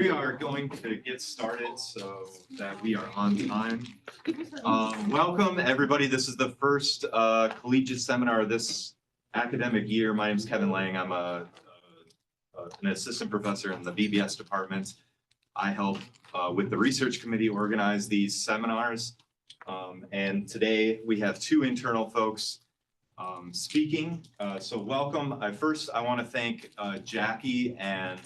We are going to get started so that we are on time. Welcome, everybody. This is the first collegiate seminar this academic year. My name is Kevin Lang. I'm an assistant professor in the VBS department. I help with the research committee organize these seminars. And today we have two internal folks speaking. So welcome. First, I want to thank Jackie and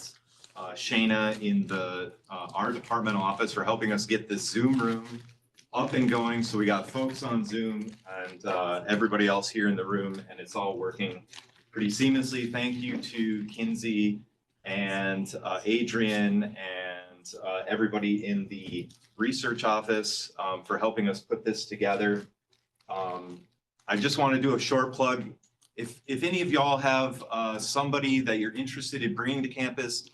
Shayna in the our department office for helping us get this Zoom room up and going. So we got folks on Zoom and everybody else here in the room, and it's all working pretty seamlessly. Thank you to Kinsley and Adrian and everybody in the research office for helping us put this together. I just want to do a short plug. If any of y'all have somebody that you're interested in bringing to campus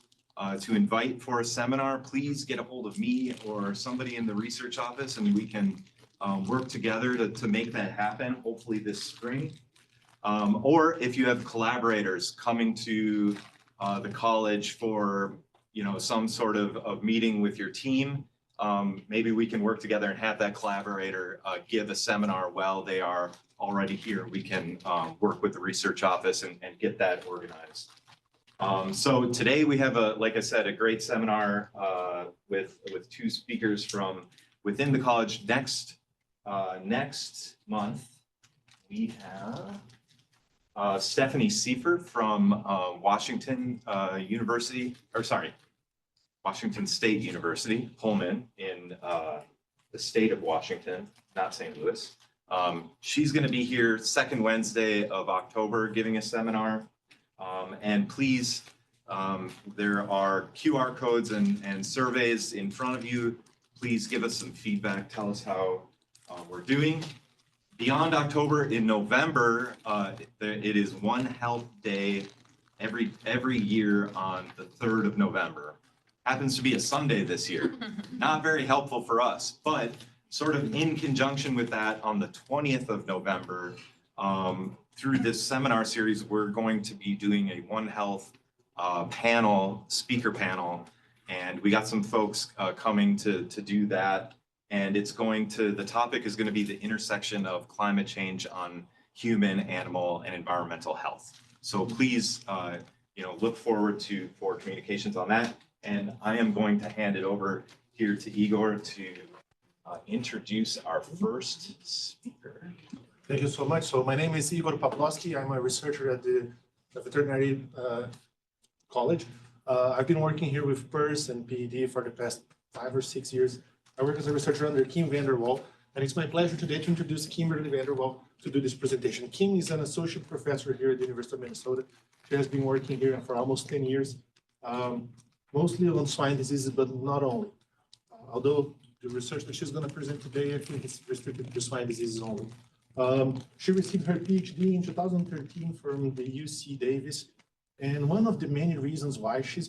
to invite for a seminar, please get a hold of me or somebody in the research office, and we can work together to make that happen, hopefully this spring. Or if you have collaborators coming to the college for some sort of meeting with your team, maybe we can work together and have that collaborator give a seminar while they are already here. We can work with the research office and get that organized. So today we have like I said, a great seminar with two speakers from within the college. Next month we have Stephanie Seifert from Washington State University, Pullman in the state of Washington, not St. Louis. She's going to be here second Wednesday of October giving a seminar. And please, there are QR codes and surveys in front of you. Please give us some feedback. Tell us how we're doing. Beyond October, in November, it is One Health Day every year on the 3rd of November. Happens to be a Sunday this year. Not very helpful for us, but sort of in conjunction with that, on the 20th of November, through this seminar series, we're going to be doing a One Health speaker panel, and we got some folks coming to do that. And the topic is going to be the intersection of climate change on human, animal, and environmental health. So please, look forward for communications on that. And I am going to hand it over here to Igor to introduce our first speaker. Thank you so much. So my name is Igor Pavlovsky. I'm a researcher at the Veterinary College. I've been working here with PRRS and PED for the past 5 or 6 years. I work as a researcher under Kim VanderWaal, and it's my pleasure today to introduce Kimberly VanderWaal to do this presentation. Kim is an associate professor here at the University of Minnesota. She has been working here for almost 10 years, mostly on swine diseases, but not only. Although the research that she's going to present today, I think it's restricted to swine diseases only. She received her PhD in 2013 from the UC Davis, and one of the many reasons why she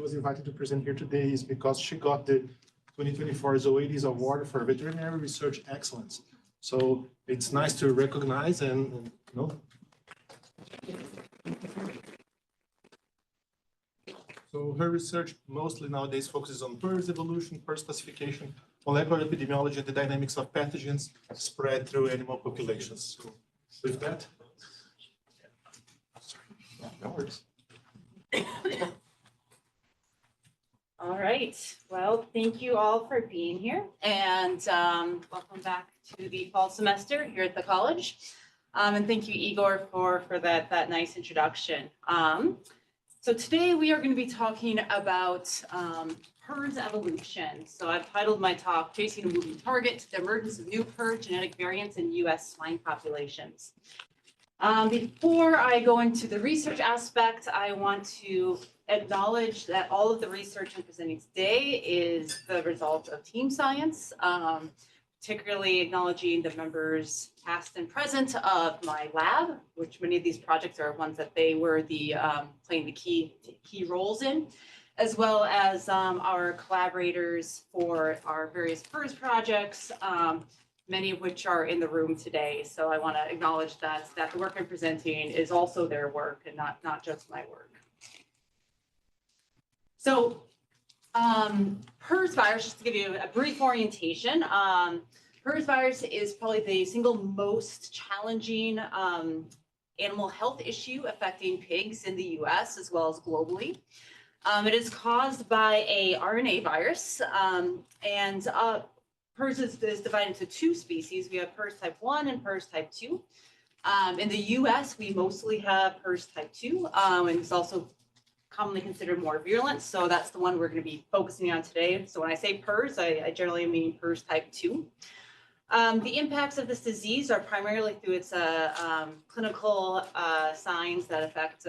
was invited to present here today is because she got the 2024 Zoetis Award for Veterinary Research Excellence. So it's nice to recognize and So her research mostly nowadays focuses on PRRS evolution, PRRS classification, molecular epidemiology, and the dynamics of pathogens spread through animal populations. So with that, No worries. All right. Well, thank you all for being here, and welcome back to the fall semester here at the college. And thank you, Igor, for that nice introduction. So today we are going to be talking about PRRS evolution. So I've titled my talk, Chasing a Moving Target, the Emergence of New PRRS Genetic Variants in U.S. Swine Populations. Before I go into the research aspect, I want to acknowledge that all of the research I'm presenting today is the result of team science, particularly acknowledging the members past and present of my lab, which many of these projects are ones that they were playing the key roles in, as well as our collaborators for our various PRRS projects, many of which are in the room today. So I want to acknowledge that the work I'm presenting is also their work and not just my work. So PRRS virus, just to give you a brief orientation, PRRS virus is probably the single most challenging animal health issue affecting pigs in the US as well as globally. It is caused by a RNA virus, and PRRS is divided into two species. We have PRRS type 1 and PRRS type 2. In the US, we mostly have PRRS type 2, and it's also commonly considered more virulent. So that's the one we're going to be focusing on today. So when I say PRRS, I generally mean PRRS type 2. The impacts of this disease are primarily through its clinical signs that affect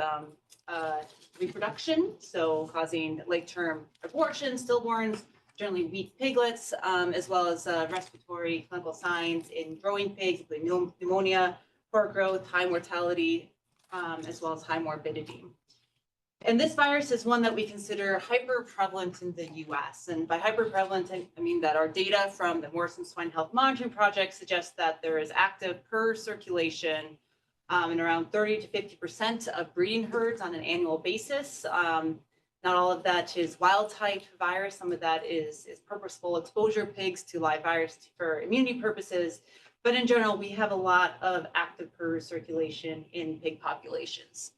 reproduction, so causing late-term abortions, stillborns, generally weak piglets, as well as respiratory clinical signs in growing pigs, including pneumonia, poor growth, high mortality, as well as high morbidity. And this virus is one that we consider hyper-prevalent in the US. And by hyper-prevalent, I mean that our data from the Morrison Swine Health Monitoring Project suggests that there is active PRRS circulation in around 30 to 50% of breeding herds on an annual basis. Not all of that is wild-type virus. Some of that is purposeful exposure of pigs to live virus for immunity purposes. But in general, we have a lot of active PRRS circulation in pig populations.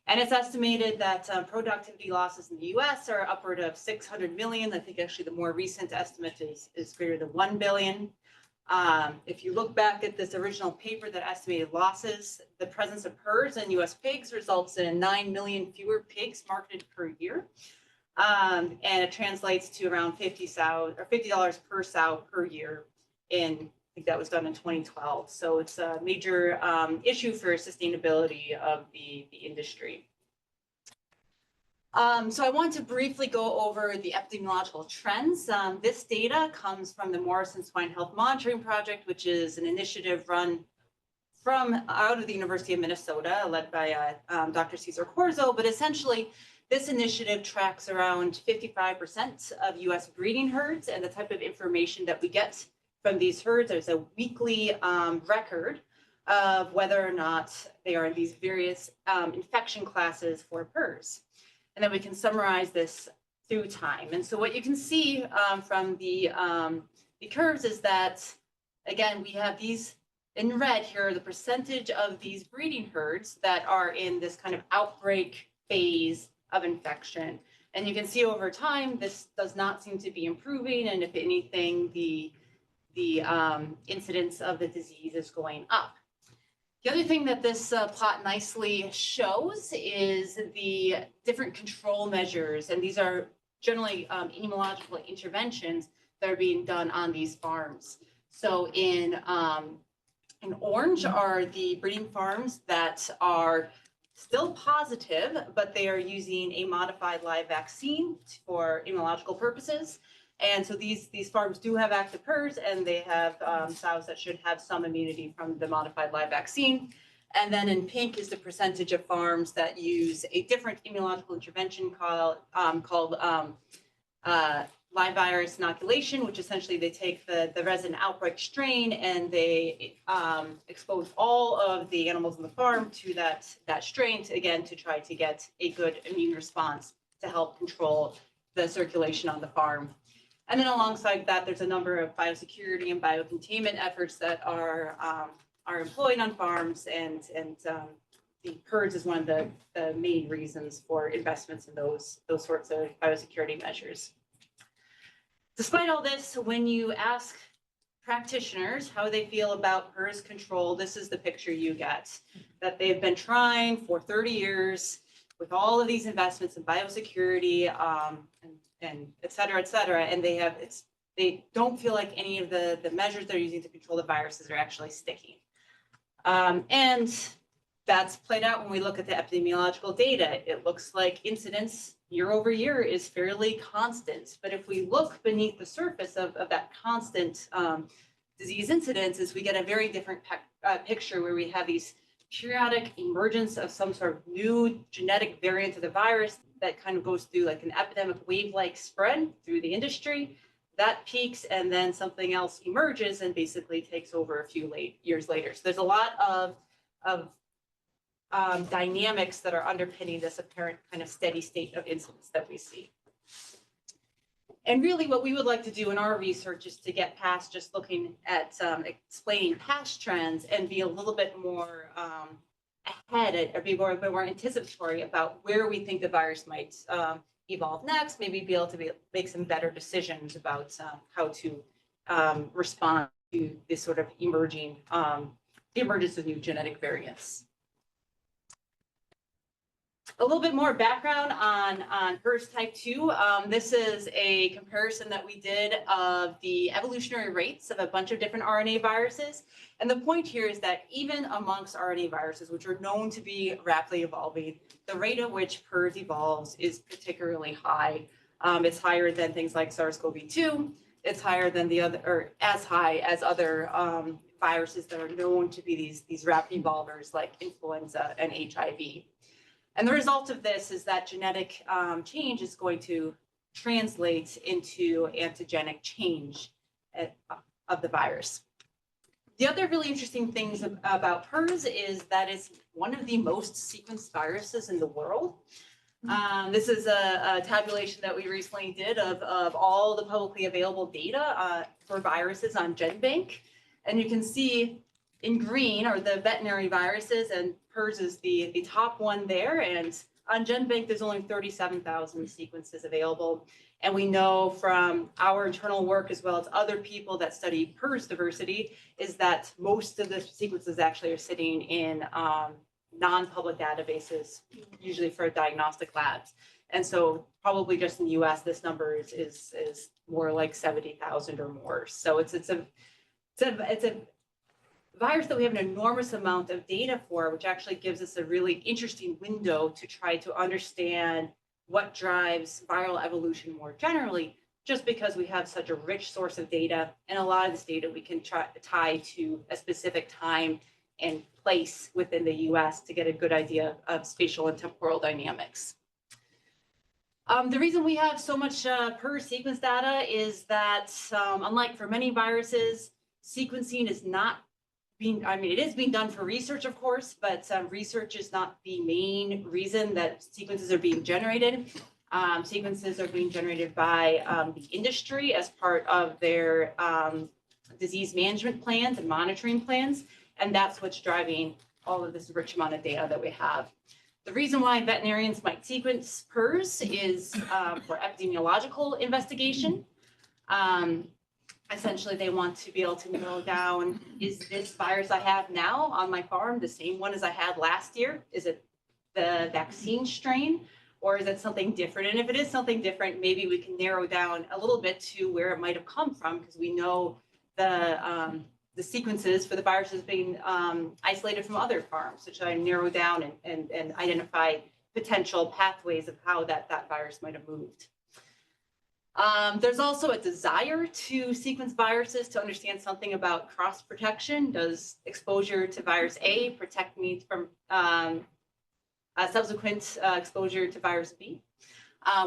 And it's estimated that productivity losses in the US are upward of 600 million. I think actually the more recent estimate is greater than 1 billion. If you look back at this original paper that estimated losses, the presence of PRRS in US pigs results in 9 million fewer pigs marketed per year. And it translates to around $50 per sow per year I think that was done in 2012. So it's a major issue for sustainability of the industry. So I want to briefly go over the epidemiological trends. This data comes from the Morrison Swine Health Monitoring Project, which is an initiative run from out of the University of Minnesota, led by Dr. Cesar Corzo. But essentially, this initiative tracks around 55% of US breeding herds, and the type of information that we get from these herds. There's a weekly record of whether or not they are in these various infection classes for PRRS. And then we can summarize this through time. And so what you can see from the curves is that, again, we have these in red here, the percentage of these breeding herds that are in this kind of outbreak phase of infection. And you can see over time, this does not seem to be improving. And if anything, the incidence of the disease is going up. The other thing that this plot nicely shows is the different control measures, and these are generally immunological interventions that are being done on these farms. So in orange are the breeding farms that are still positive, but they are using a modified live vaccine for immunological purposes. And so these farms do have active PRRS, and they have sows that should have some immunity from the modified live vaccine. And then in pink is the percentage of farms that use a different immunological intervention called live virus inoculation, which essentially they take the resident outbreak strain and they expose all of the animals on the farm to that strain to try to get a good immune response to help control the circulation on the farm. And then alongside that, there's a number of biosecurity and biocontainment efforts that are employed on farms, and the PRRS is one of the main reasons for investments in those sorts of biosecurity measures. Despite all this, when you ask practitioners how they feel about PRRS control, this is the picture you get, that they've been trying for 30 years with all of these investments in biosecurity, and et cetera, and they don't feel like any of the measures they're using to control the viruses are actually sticking. And that's played out when we look at the epidemiological data. It looks like incidence year over year is fairly constant, but if we look beneath the surface of that constant disease incidences, we get a very different picture where we have these periodic emergence of some sort of new genetic variant of the virus that kind of goes through like an epidemic wave-like spread through the industry. That peaks, and then something else emerges and basically takes over a few years later. So there's a lot of dynamics that are underpinning this apparent kind of steady state of incidence that we see. And really what we would like to do in our research is to get past just looking at explaining past trends and be a little bit more ahead or be a bit more anticipatory about where we think the virus might evolve next, maybe be able to make some better decisions about how to respond to this sort of emerging, the emergence of new genetic variants. A little bit more background on PRRS type 2. This is a comparison that we did of the evolutionary rates of a bunch of different RNA viruses. And the point here is that even amongst RNA viruses, which are known to be rapidly evolving, the rate at which PRRS evolves is particularly high. It's higher than things like SARS-CoV-2. It's higher than the other, or as high as other viruses that are known to be these rapid evolvers like influenza and HIV. And the result of this is that genetic change is going to translate into antigenic change of the virus. The other really interesting things about PRRS is that it's one of the most sequenced viruses in the world. This is a tabulation that we recently did of all the publicly available data for viruses on GenBank. And you can see in green are the veterinary viruses, and PRRS is the top one there. And on GenBank, there's only 37,000 sequences available. And we know from our internal work, as well as other people that study PRRS diversity, is that most of the sequences actually are sitting in non-public databases, usually for diagnostic labs. And so probably just in the US, this number is more like 70,000 or more. So it's a virus that we have an enormous amount of data for, which actually gives us a really interesting window to try to understand what drives viral evolution more generally, just because we have such a rich source of data, and a lot of this data we can tie to a specific time and place within the US to get a good idea of spatial and temporal dynamics. The reason we have so much PRRS sequence data is that unlike for many viruses, sequencing is not it is being done for research, of course, but research is not the main reason that sequences are being generated. Sequences are being generated by the industry as part of their disease management plans and monitoring plans, and that's what's driving all of this rich amount of data that we have. The reason why veterinarians might sequence PRRS is for epidemiological investigation. Essentially, they want to be able to narrow down, is this virus I have now on my farm the same one as I had last year? Is it the vaccine strain, or is it something different? And if it is something different, maybe we can narrow down a little bit to where it might have come from, because we know the sequences for the viruses being isolated from other farms, to try and narrow down and identify potential pathways of how that virus might have moved. There's also a desire to sequence viruses to understand something about cross protection. Does exposure to virus A protect me from a subsequent exposure to virus B?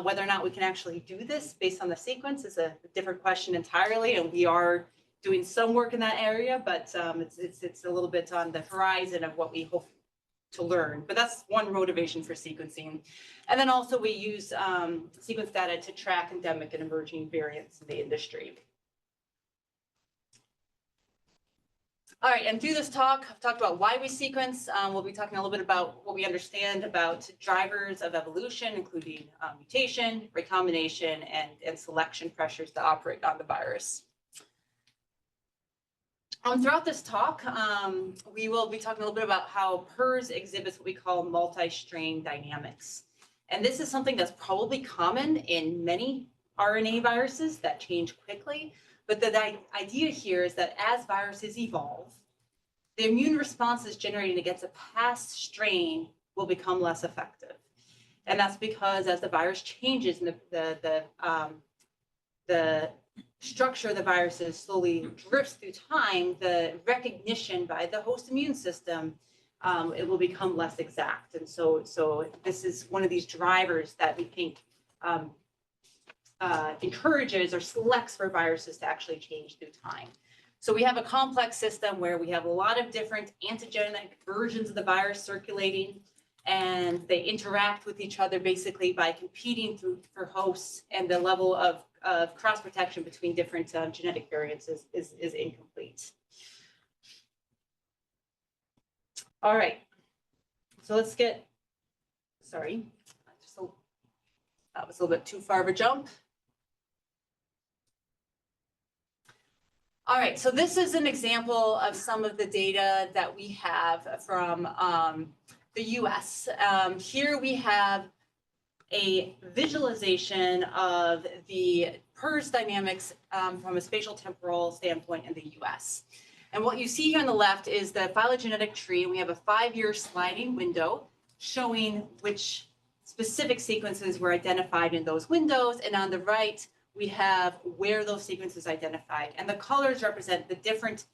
Whether or not we can actually do this based on the sequence is a different question entirely, and we are doing some work in that area, but it's a little bit on the horizon of what we hope to learn. But that's one motivation for sequencing. And then also we use sequence data to track endemic and emerging variants in the industry. All right, and through this talk, I've talked about why we sequence. We'll be talking a little bit about what we understand about drivers of evolution, including mutation, recombination, and selection pressures that operate on the virus. Throughout this talk, we will be talking a little bit about how PRRS exhibits what we call multi-strain dynamics. And this is something that's probably common in many RNA viruses that change quickly. But the idea here is that as viruses evolve, the immune responses generated against a past strain will become less effective. And that's because as the virus changes and the structure of the viruses slowly drifts through time, the recognition by the host immune system, it will become less exact. And so this is one of these drivers that we think encourages or selects for viruses to actually change through time. So we have a complex system where we have a lot of different antigenic versions of the virus circulating. and they interact with each other basically by competing for hosts, and the level of cross protection between different genetic variants is incomplete. All right, so let's get, sorry, that was a little bit too far of a jump. All right, so this is an example of some of the data that we have from the US. Here we have a visualization of the PRRS dynamics from a spatial temporal standpoint in the US. And what you see here on the left is the phylogenetic tree. We have a 5-year sliding window showing which specific sequences were identified in those windows. And on the right, we have where those sequences identified. And the colors represent the different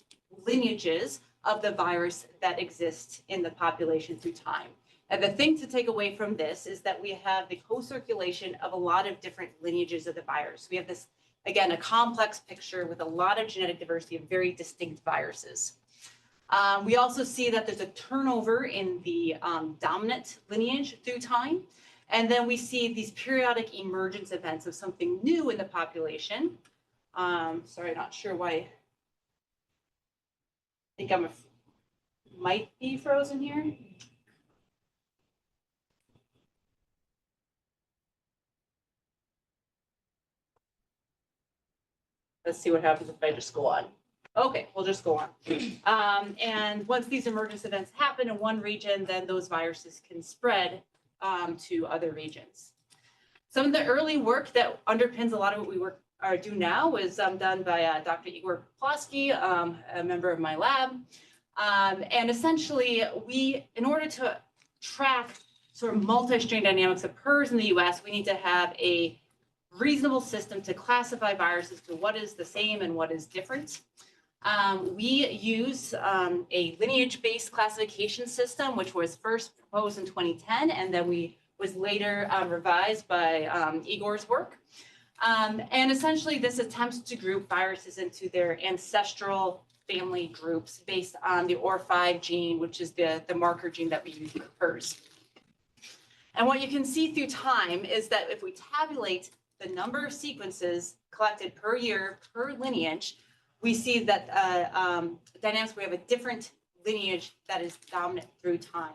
lineages of the virus that exist in the population through time. And the thing to take away from this is that we have the co-circulation of a lot of different lineages of the virus. We have this, again, a complex picture with a lot of genetic diversity of very distinct viruses. We also see that there's a turnover in the dominant lineage through time. And then we see these periodic emergence events of something new in the population. Sorry, not sure why. I think might be frozen here. Let's see what happens if I just go on. Okay, we'll just go on. And once these emergence events happen in one region, then those viruses can spread to other regions. Some of the early work that underpins a lot of what we do now was done by Dr. Igor Poplawski, a member of my lab. And essentially, in order to track sort of multi-strain dynamics of PRRS in the US, we need to have a reasonable system to classify viruses to what is the same and what is different. We use a lineage-based classification system, which was first proposed in 2010, and then was later revised by Igor's work. And essentially, this attempts to group viruses into their ancestral family groups based on the OR5 gene, which is the marker gene that we use for PRRS. And what you can see through time is that if we tabulate the number of sequences collected per year, per lineage, we see that dynamics, we have a different lineage that is dominant through time.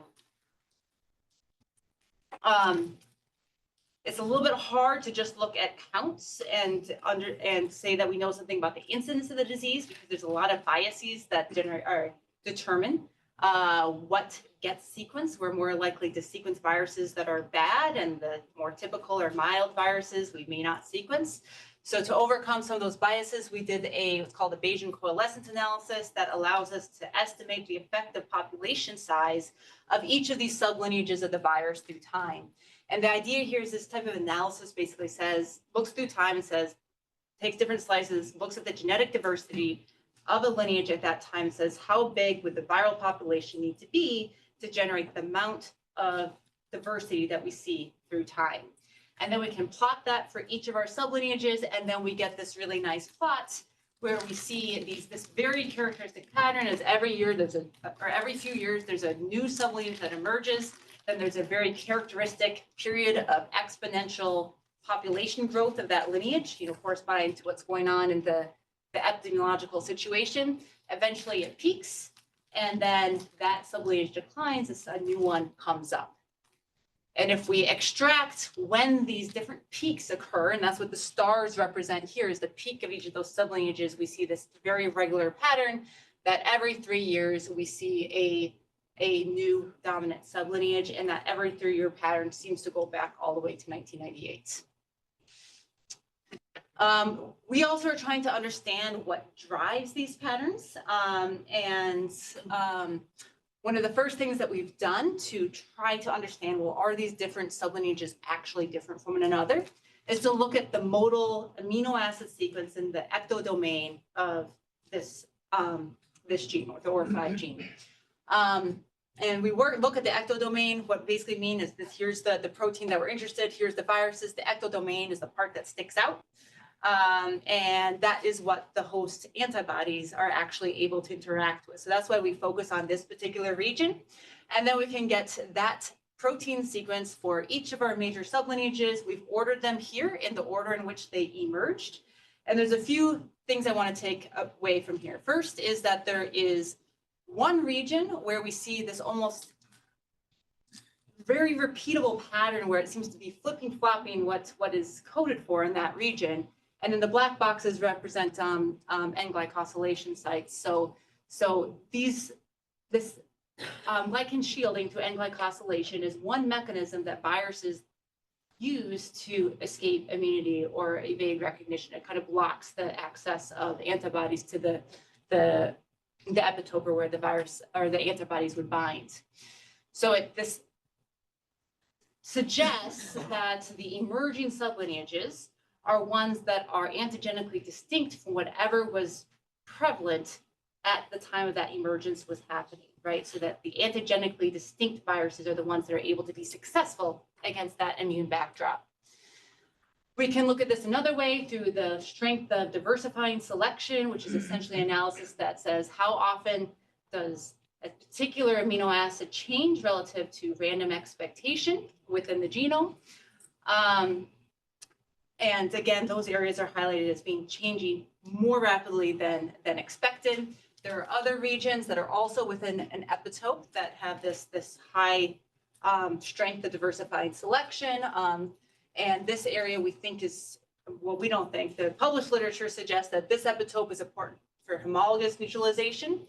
It's a little bit hard to just look at counts and say that we know something about the incidence of the disease, because there's a lot of biases that determine what gets sequenced. We're more likely to sequence viruses that are bad, and the more typical or mild viruses we may not sequence. So to overcome some of those biases, we did what's called a Bayesian coalescence analysis that allows us to estimate the effective population size of each of these sublineages of the virus through time. And the idea here is this type of analysis basically looks through time and takes different slices, looks at the genetic diversity of a lineage at that time, says how big would the viral population need to be to generate the amount of diversity that we see through time. And then we can plot that for each of our sublineages, and then we get this really nice plot where we see this very characteristic pattern as every year every few years there's a new sublineage that emerges. Then there's a very characteristic period of exponential population growth of that lineage, corresponding to what's going on in the epidemiological situation. Eventually it peaks, and then that sublineage declines as a new one comes up. And if we extract when these different peaks occur, and that's what the stars represent here, is the peak of each of those sublineages, we see this very regular pattern that every 3 years we see a new dominant sublineage, and that every 3-year pattern seems to go back all the way to 1998. We also are trying to understand what drives these patterns. One of the first things that we've done to try to understand, well, are these different sublineages actually different from one another, is to look at the modal amino acid sequence in the ectodomain of this gene, or the OR5 gene. And we look at the ectodomain. What basically means is that here's the protein that we're interested, here's the viruses, the ectodomain is the part that sticks out. And that is what the host antibodies are actually able to interact with. So that's why we focus on this particular region. And then we can get that protein sequence for each of our major sublineages. We've ordered them here in the order in which they emerged. And there's a few things I want to take away from here. First is that there is one region where we see this almost very repeatable pattern where it seems to be flipping flopping what is coded for in that region. And then the black boxes represent N-glycosylation sites. So this lichen shielding to N-glycosylation is one mechanism that viruses use to escape immunity or evade recognition. It kind of blocks the access of antibodies to the epitope where the virus or the antibodies would bind. So this suggests that the emerging sublineages are ones that are antigenically distinct from whatever was prevalent at the time of that emergence was happening, right? So that the antigenically distinct viruses are the ones that are able to be successful against that immune backdrop. We can look at this another way through the strength of diversifying selection, which is essentially analysis that says how often does a particular amino acid change relative to random expectation within the genome. And again, those areas are highlighted as being changing more rapidly than expected. There are other regions that are also within an epitope that have this high strength of diversifying selection. And this area we think is, well, we don't think, the published literature suggests that this epitope is important for homologous neutralization.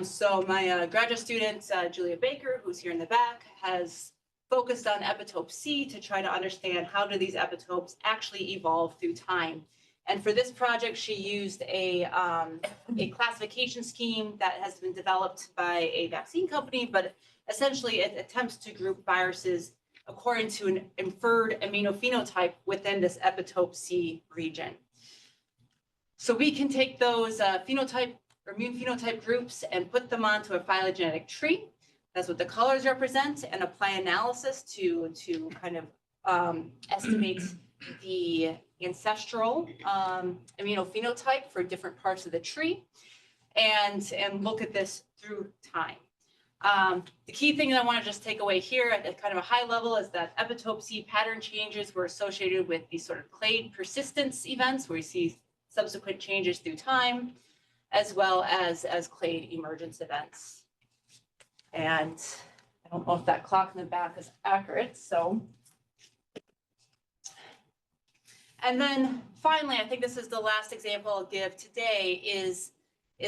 So my graduate student, Julia Baker, who's here in the back, has focused on epitope C to try to understand how do these epitopes actually evolve through time. And for this project, she used a classification scheme that has been developed by a vaccine company, but essentially it attempts to group viruses according to an inferred immunophenotype within this epitope C region. So we can take those phenotype or immune phenotype groups and put them onto a phylogenetic tree. That's what the colors represent, and apply analysis to kind of estimate the ancestral immunophenotype for different parts of the tree and look at this through time. The key thing that I want to just take away here at kind of a high level is that epitope C pattern changes were associated with these sort of clade persistence events where you see subsequent changes through time, as well as clade emergence events. And I don't know if that clock in the back is accurate, so. And then finally, I think this is the last example I'll give today is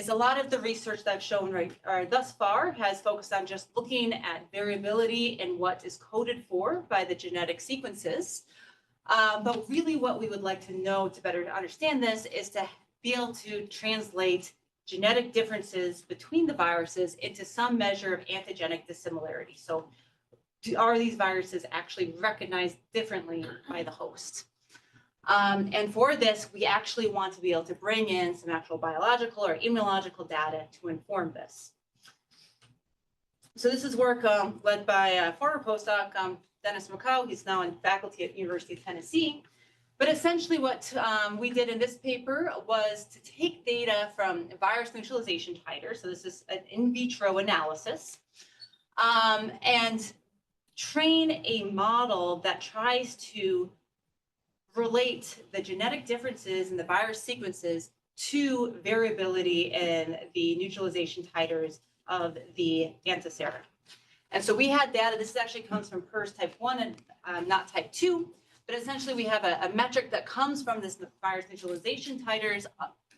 a lot of the research that I've shown thus far has focused on just looking at variability in what is coded for by the genetic sequences. But really what we would like to know to better understand this is to be able to translate genetic differences between the viruses into some measure of antigenic dissimilarity. So are these viruses actually recognized differently by the host? And for this, we actually want to be able to bring in some actual biological or immunological data to inform this. So this is work led by former postdoc Dennis McCall. He's now in faculty at University of Tennessee. But essentially what we did in this paper was to take data from virus neutralization titers. So this is an in vitro analysis, and train a model that tries to relate the genetic differences in the virus sequences to variability in the neutralization titers of the antisera. And so we had data, this actually comes from PRRS type 1 and not type 2, but essentially we have a metric that comes from this virus neutralization titers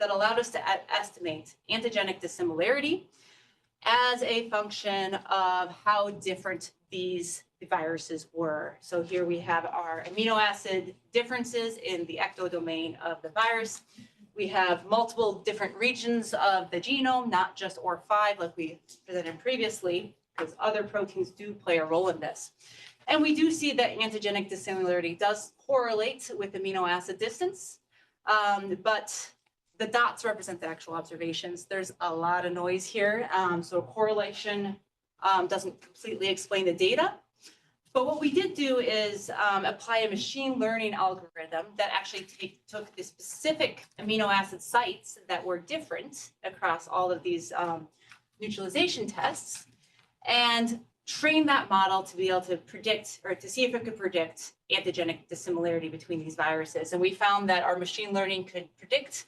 that allowed us to estimate antigenic dissimilarity as a function of how different these viruses were. So here we have our amino acid differences in the ectodomain of the virus. We have multiple different regions of the genome, not just OR5 like we presented previously, because other proteins do play a role in this. And we do see that antigenic dissimilarity does correlate with amino acid distance, but the dots represent the actual observations. There's a lot of noise here, so correlation doesn't completely explain the data. But what we did do is apply a machine learning algorithm that actually took the specific amino acid sites that were different across all of these neutralization tests and train that model to be able to predict or to see if it could predict antigenic dissimilarity between these viruses. And we found that our machine learning could predict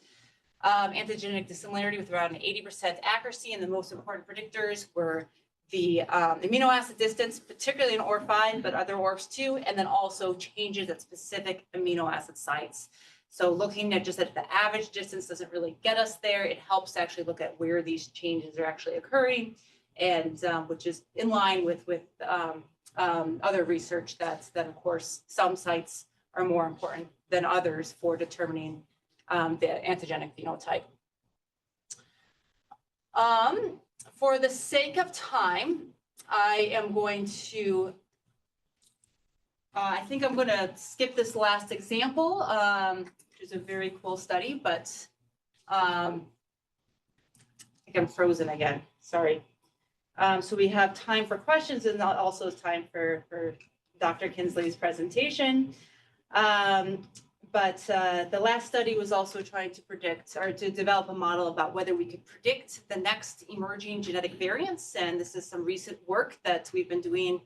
antigenic dissimilarity with around 80% accuracy. And the most important predictors were the amino acid distance, particularly in OR5, but other ORFs too, and then also changes at specific amino acid sites. So looking at just at the average distance doesn't really get us there. It helps to actually look at where these changes are actually occurring, and which is in line with other research that of course some sites are more important than others for determining the antigenic phenotype. For the sake of time, I am going to, I think I'm going to skip this last example, which is a very cool study, but I think I'm frozen again, sorry. So we have time for questions and also time for Dr. Kinsley's presentation. But the last study was also trying to predict or to develop a model about whether we could predict the next emerging genetic variants. And this is some recent work that we've been doing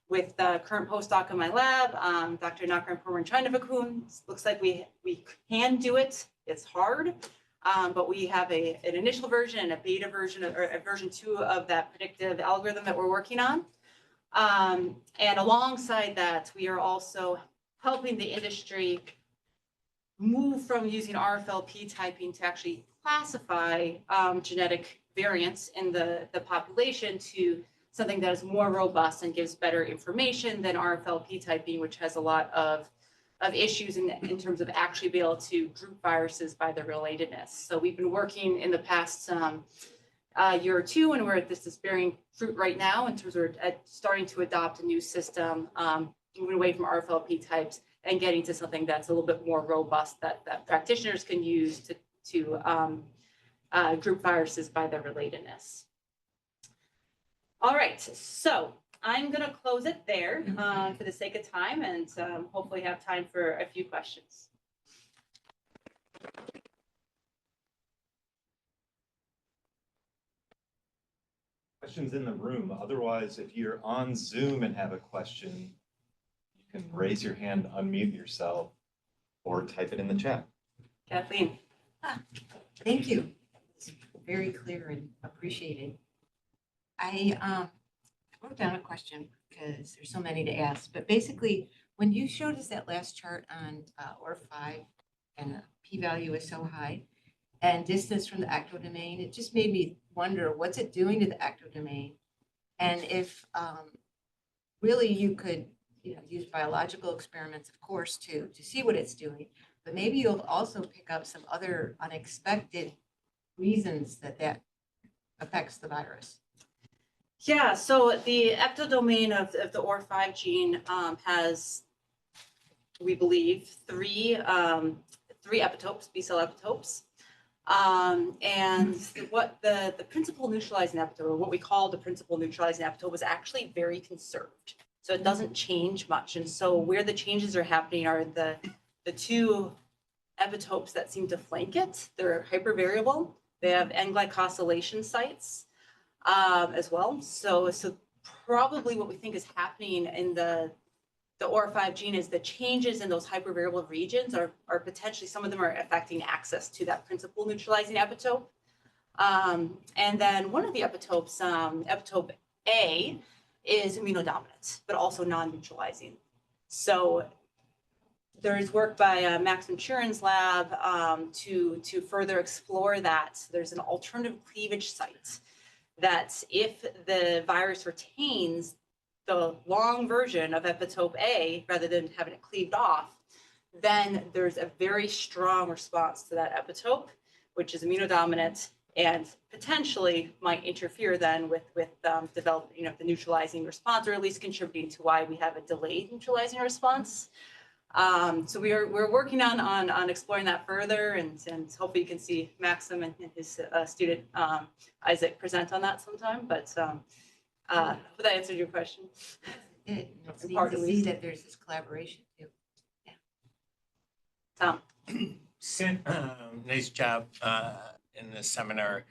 with the current postdoc in my lab, Dr. Nakran Purwan. Looks like we can do it. It's hard, but we have an initial version and a beta version or a version 2 of that predictive algorithm that we're working on. And alongside that, we are also helping the industry move from using RFLP typing to actually classify genetic variants in the population to something that is more robust and gives better information than RFLP typing, which has a lot of issues in terms of actually be able to group viruses by their relatedness. So we've been working in the past year or two, and this is bearing fruit right now in terms of starting to adopt a new system, moving away from RFLP types and getting to something that's a little bit more robust that practitioners can use to group viruses by their relatedness. All right, so I'm going to close it there for the sake of time, and hopefully have time for a few questions. Questions in the room. Otherwise, if you're on Zoom and have a question, you can raise your hand, unmute yourself, or type it in the chat. Kathleen. Thank you. It's very clear and appreciated. I wrote down a question because there's so many to ask, but basically when you showed us that last chart on OR5 and the p-value is so high and distance from the ectodomain, it just made me wonder what's it doing to the ectodomain, and if really you could use biological experiments, of course, to see what it's doing, but maybe you'll also pick up some other unexpected reasons that affects the virus. Yeah, so the ectodomain of the OR5 gene has, we believe, three epitopes, B-cell epitopes. And what the principal neutralizing epitope, or what we call the principal neutralizing epitope, was actually very conserved. So it doesn't change much. And so where the changes are happening are the two epitopes that seem to flank it. They're hypervariable. They have N-glycosylation sites as well. So probably what we think is happening in the OR5 gene is the changes in those hypervariable regions are potentially, some of them are affecting access to that principal neutralizing epitope. And then one of the epitopes, epitope A, is immunodominant, but also non-neutralizing. So there's work by Max Maturin's lab to further explore that. There's an alternative cleavage site that if the virus retains the long version of epitope A, rather than having it cleaved off, then there's a very strong response to that epitope, which is immunodominant and potentially might interfere then with developing the neutralizing response, or at least contributing to why we have a delayed neutralizing response. So we're working on exploring that further, and hopefully you can see Maxim and his student Isaac present on that sometime. But hope that answered your question. It's neat to see that there's this collaboration too. Yeah. Tom. Nice job in the seminar.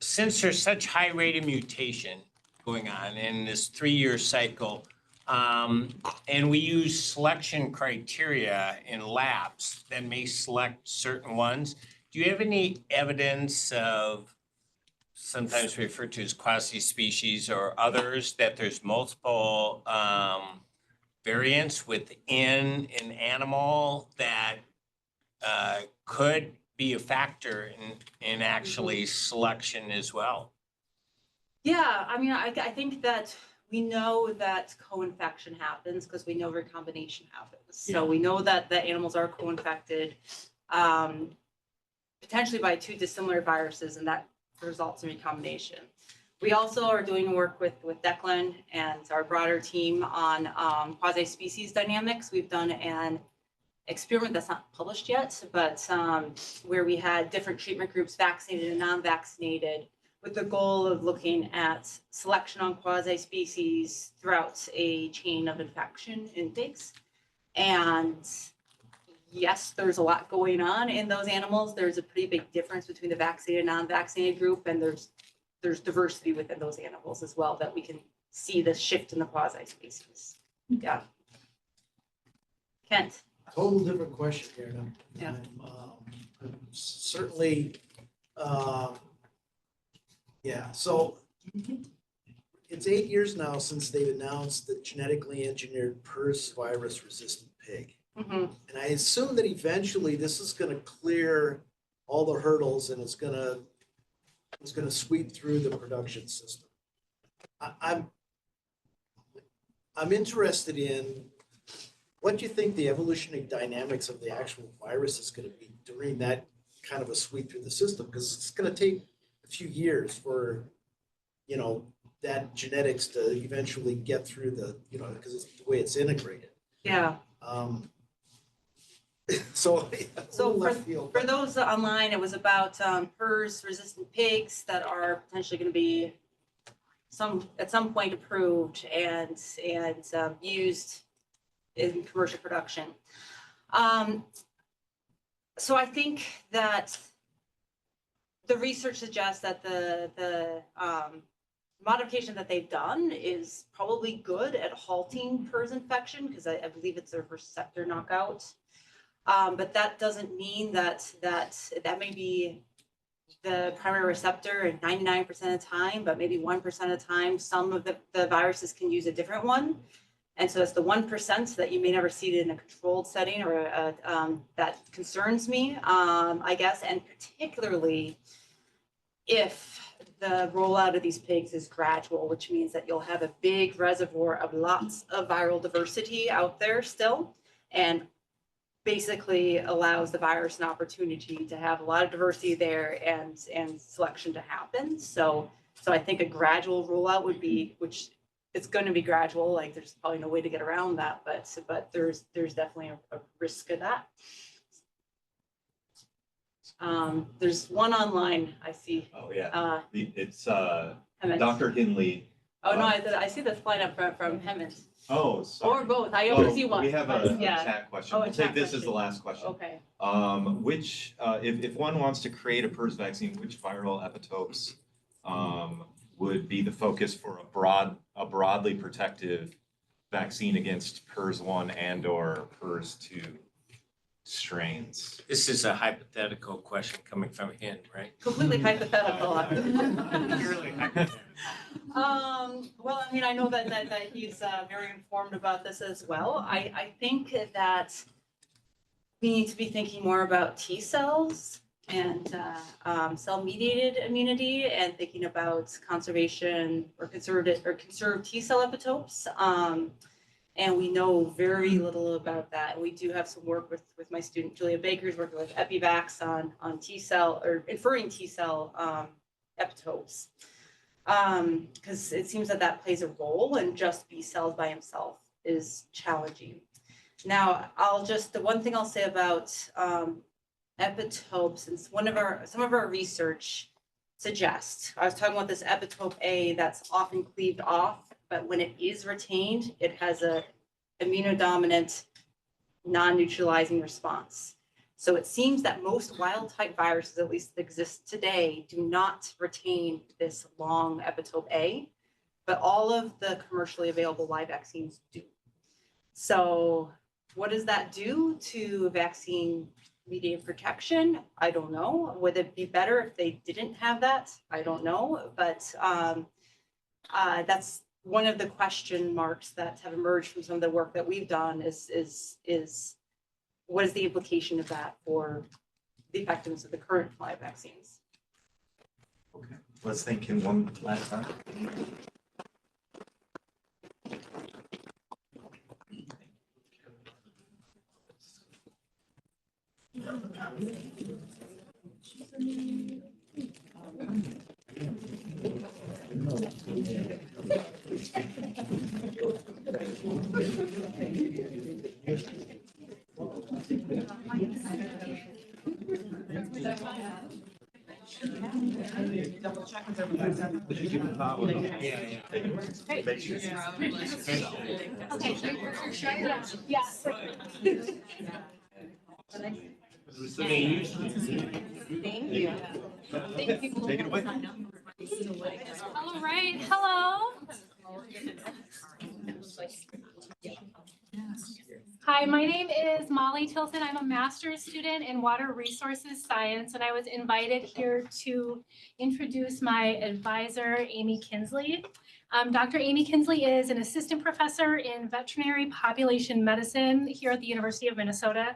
Since there's such high rate of mutation going on in this 3-year cycle. And we use selection criteria in labs that may select certain ones. Do you have any evidence of, sometimes referred to as quasi-species or others, that there's multiple variants within an animal that could be a factor in actually selection as well? Yeah, I mean, I think that we know that co-infection happens because we know recombination happens. So we know that the animals are co-infected potentially by 2 dissimilar viruses, and that results in recombination. We also are doing work with Declan and our broader team on quasi-species dynamics. We've done an experiment that's not published yet, but where we had different treatment groups, vaccinated and non-vaccinated, with the goal of looking at selection on quasi-species throughout a chain of infection in pigs. And yes, there's a lot going on in those animals. There's a pretty big difference between the vaccinated and non-vaccinated group, and there's diversity within those animals as well that we can see the shift in the quasi-species. Yeah. Kent. Total different question here. And Yeah. I'm certainly, so it's 8 years now since they've announced the genetically engineered PRRS virus resistant pig. Mm-hmm. And I assume that eventually this is going to clear all the hurdles and it's going to sweep through the production system. I'm interested in what do you think the evolutionary dynamics of the actual virus is going to be during that kind of a sweep through the system? Because it's going to take a few years for, that genetics to eventually get through because it's the way it's integrated. Yeah. So for those online, it was about PRRS resistant pigs that are potentially going to be at some point approved and used in commercial production. So I think that the research suggests that the modification that they've done is probably good at halting PRRS infection because I believe it's a receptor knockout. But that doesn't mean that may be the primary receptor 99% of the time, but maybe 1% of the time, some of the viruses can use a different one. And so it's the 1% that you may never see it in a controlled setting or that concerns me, I guess, and particularly if the rollout of these pigs is gradual, which means that you'll have a big reservoir of lots of viral diversity out there still, and basically allows the virus an opportunity to have a lot of diversity there and selection to happen. So I think a gradual rollout would be, which it's going to be gradual, like there's probably no way to get around that, but there's definitely a risk of that. There's one online I see. Oh, yeah. It's Hemmings. Dr. Kinsley. Oh, no, I see the line up from Hemmings. Oh, sorry. Or both. I only see one. We have a Yeah. chat question. Oh, a We'll chat take this as the question. last question. Okay. If one wants to create a PRRS vaccine, which viral epitopes would be the focus for a broadly protective vaccine against PRRS1 and/or PRRS2 strains? This is a hypothetical question coming from him, right? Completely hypothetical. Purely hypothetical. Well, I mean, I know that he's very informed about this as well. I think that we need to be thinking more about T cells and cell-mediated immunity and thinking about conservation or conserved T cell epitopes. And we know very little about that. We do have some work with my student Julia Baker's working with EpiVax on T cell or inferring T cell epitopes. Because it seems that plays a role, and just B cells by himself is challenging. Now, the one thing I'll say about epitopes, and some of our research suggests, I was talking about this epitope A that's often cleaved off, but when it is retained, it has a immunodominant non-neutralizing response. So it seems that most wild type viruses, at least that exist today, do not retain this long epitope A. but all of the commercially available live vaccines do. So what does that do to vaccine mediated protection? I don't know. Would it be better if they didn't have that? I don't know, but that's one of the question marks that have emerged from some of the work that we've done is what is the implication of that for the effectiveness of the current live vaccines? Okay, let's thank him one last time. Thank you. Take it away. All right, hello. Hi, my name is Molly Tilson. I'm a master's student in water resources science, and I was invited here to introduce my advisor, Amy Kinsley. Dr. Amy Kinsley is an assistant professor in veterinary population medicine here at the University of Minnesota.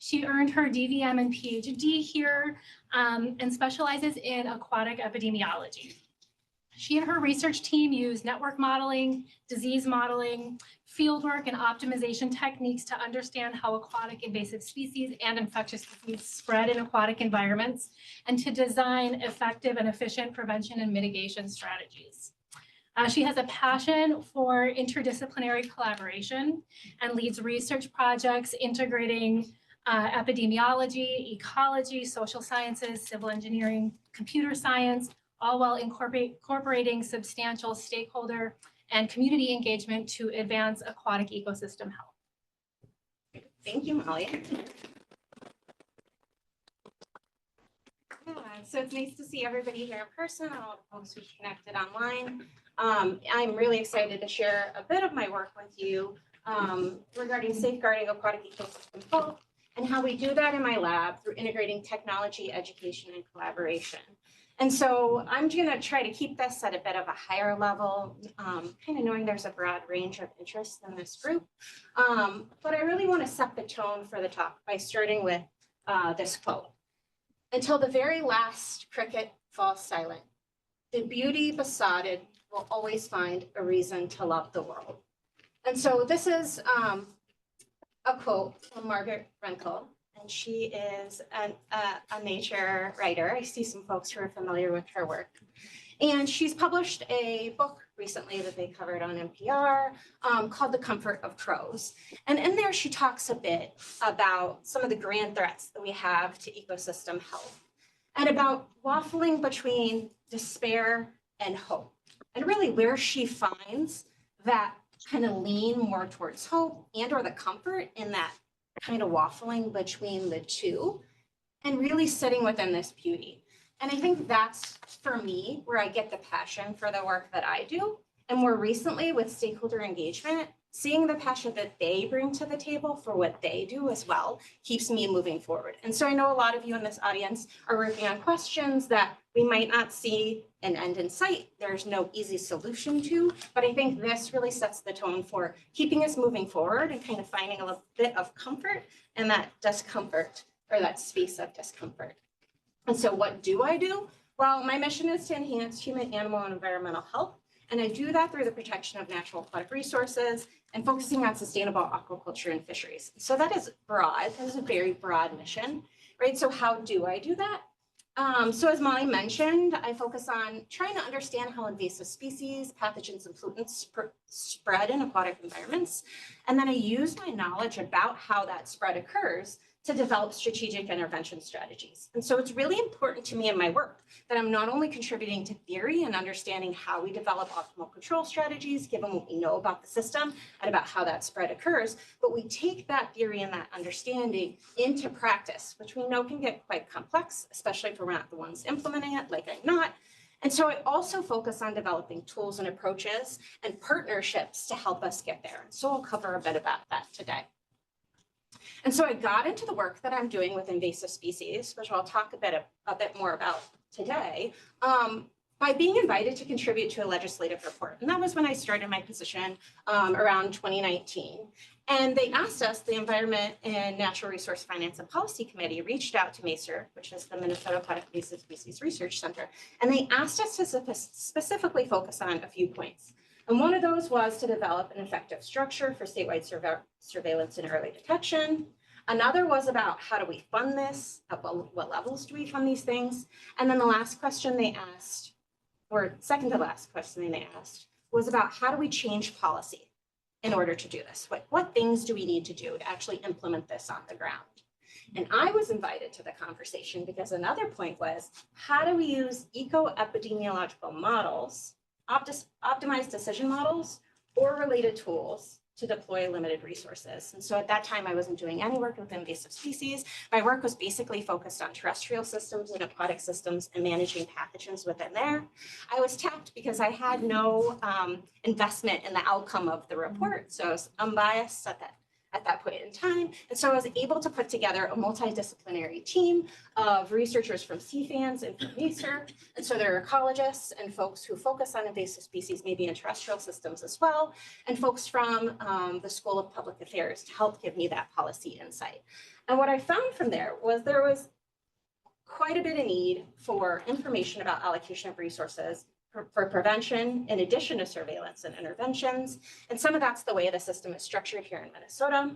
She earned her DVM and PhD here and specializes in aquatic epidemiology. She and her research team use network modeling, disease modeling, fieldwork, and optimization techniques to understand how aquatic invasive species and infectious disease spread in aquatic environments and to design effective and efficient prevention and mitigation strategies. She has a passion for interdisciplinary collaboration and leads research projects integrating epidemiology, ecology, social sciences, civil engineering, computer science, all while incorporating substantial stakeholder and community engagement to advance aquatic ecosystem health. Thank you, Molly. So it's nice to see everybody here in person and all the folks who connected online. I'm really excited to share a bit of my work with you regarding safeguarding aquatic ecosystem health and how we do that in my lab through integrating technology, education, and collaboration. And so I'm going to try to keep this at a bit of a higher level, kind of knowing there's a broad range of interests in this group. But I really want to set the tone for the talk by starting with this quote. Until the very last cricket falls silent, the beauty besotted will always find a reason to love the world. And so this is a quote from Margaret Renkel. And she is a nature writer. I see some folks who are familiar with her work. And she's published a book recently that they covered on NPR called The Comfort of Crows. And in there, she talks a bit about some of the grand threats that we have to ecosystem health and about waffling between despair and hope. And really where she finds that kind of lean more towards hope and or the comfort in that kind of waffling between the two and really sitting within this beauty. And I think that's, for me, where I get the passion for the work that I do. And more recently with stakeholder engagement, seeing the passion that they bring to the table for what they do as well keeps me moving forward. And so I know a lot of you in this audience are working on questions that we might not see an end in sight. There's no easy solution to, but I think this really sets the tone for keeping us moving forward and kind of finding a little bit of comfort in that discomfort or that space of discomfort. And so what do I do? Well, my mission is to enhance human, animal, and environmental health. And I do that through the protection of natural aquatic resources and focusing on sustainable aquaculture and fisheries. So that is broad. That is a very broad mission, right? So how do I do that? So as Molly mentioned, I focus on trying to understand how invasive species, pathogens, and pollutants spread in aquatic environments. And then I use my knowledge about how that spread occurs to develop strategic intervention strategies. And so it's really important to me in my work that I'm not only contributing to theory and understanding how we develop optimal control strategies, given what we know about the system and about how that spread occurs, but we take that theory and that understanding into practice, which we know can get quite complex, especially if we're not the ones implementing it, like I'm not. And so I also focus on developing tools and approaches and partnerships to help us get there. So I'll cover a bit about that today. And so I got into the work that I'm doing with invasive species, which I'll talk a bit more about today, by being invited to contribute to a legislative report. And that was when I started my position around 2019. And they asked us, the Environment and Natural Resource Finance and Policy Committee reached out to MACER, which is the Minnesota Aquatic Invasive Species Research Center, and they asked us to specifically focus on a few points. And one of those was to develop an effective structure for statewide surveillance and early detection. Another was about how do we fund this? At what levels do we fund these things? And then the last question they asked, or second to last question they asked, was about how do we change policy in order to do this? What things do we need to do to actually implement this on the ground? And I was invited to the conversation because another point was, how do we use eco-epidemiological models, optimized decision models, or related tools to deploy limited resources? And so at that time, I wasn't doing any work with invasive species. My work was basically focused on terrestrial systems and aquatic systems and managing pathogens within there. I was tapped because I had no investment in the outcome of the report. So I was unbiased at that point in time. And so I was able to put together a multidisciplinary team of researchers from CFANS and from MACER. And so there are ecologists and folks who focus on invasive species, maybe in terrestrial systems as well, and folks from the School of Public Affairs to help give me that policy insight. And what I found from there was quite a bit of need for information about allocation of resources for prevention, in addition to surveillance and interventions. And some of that's the way the system is structured here in Minnesota.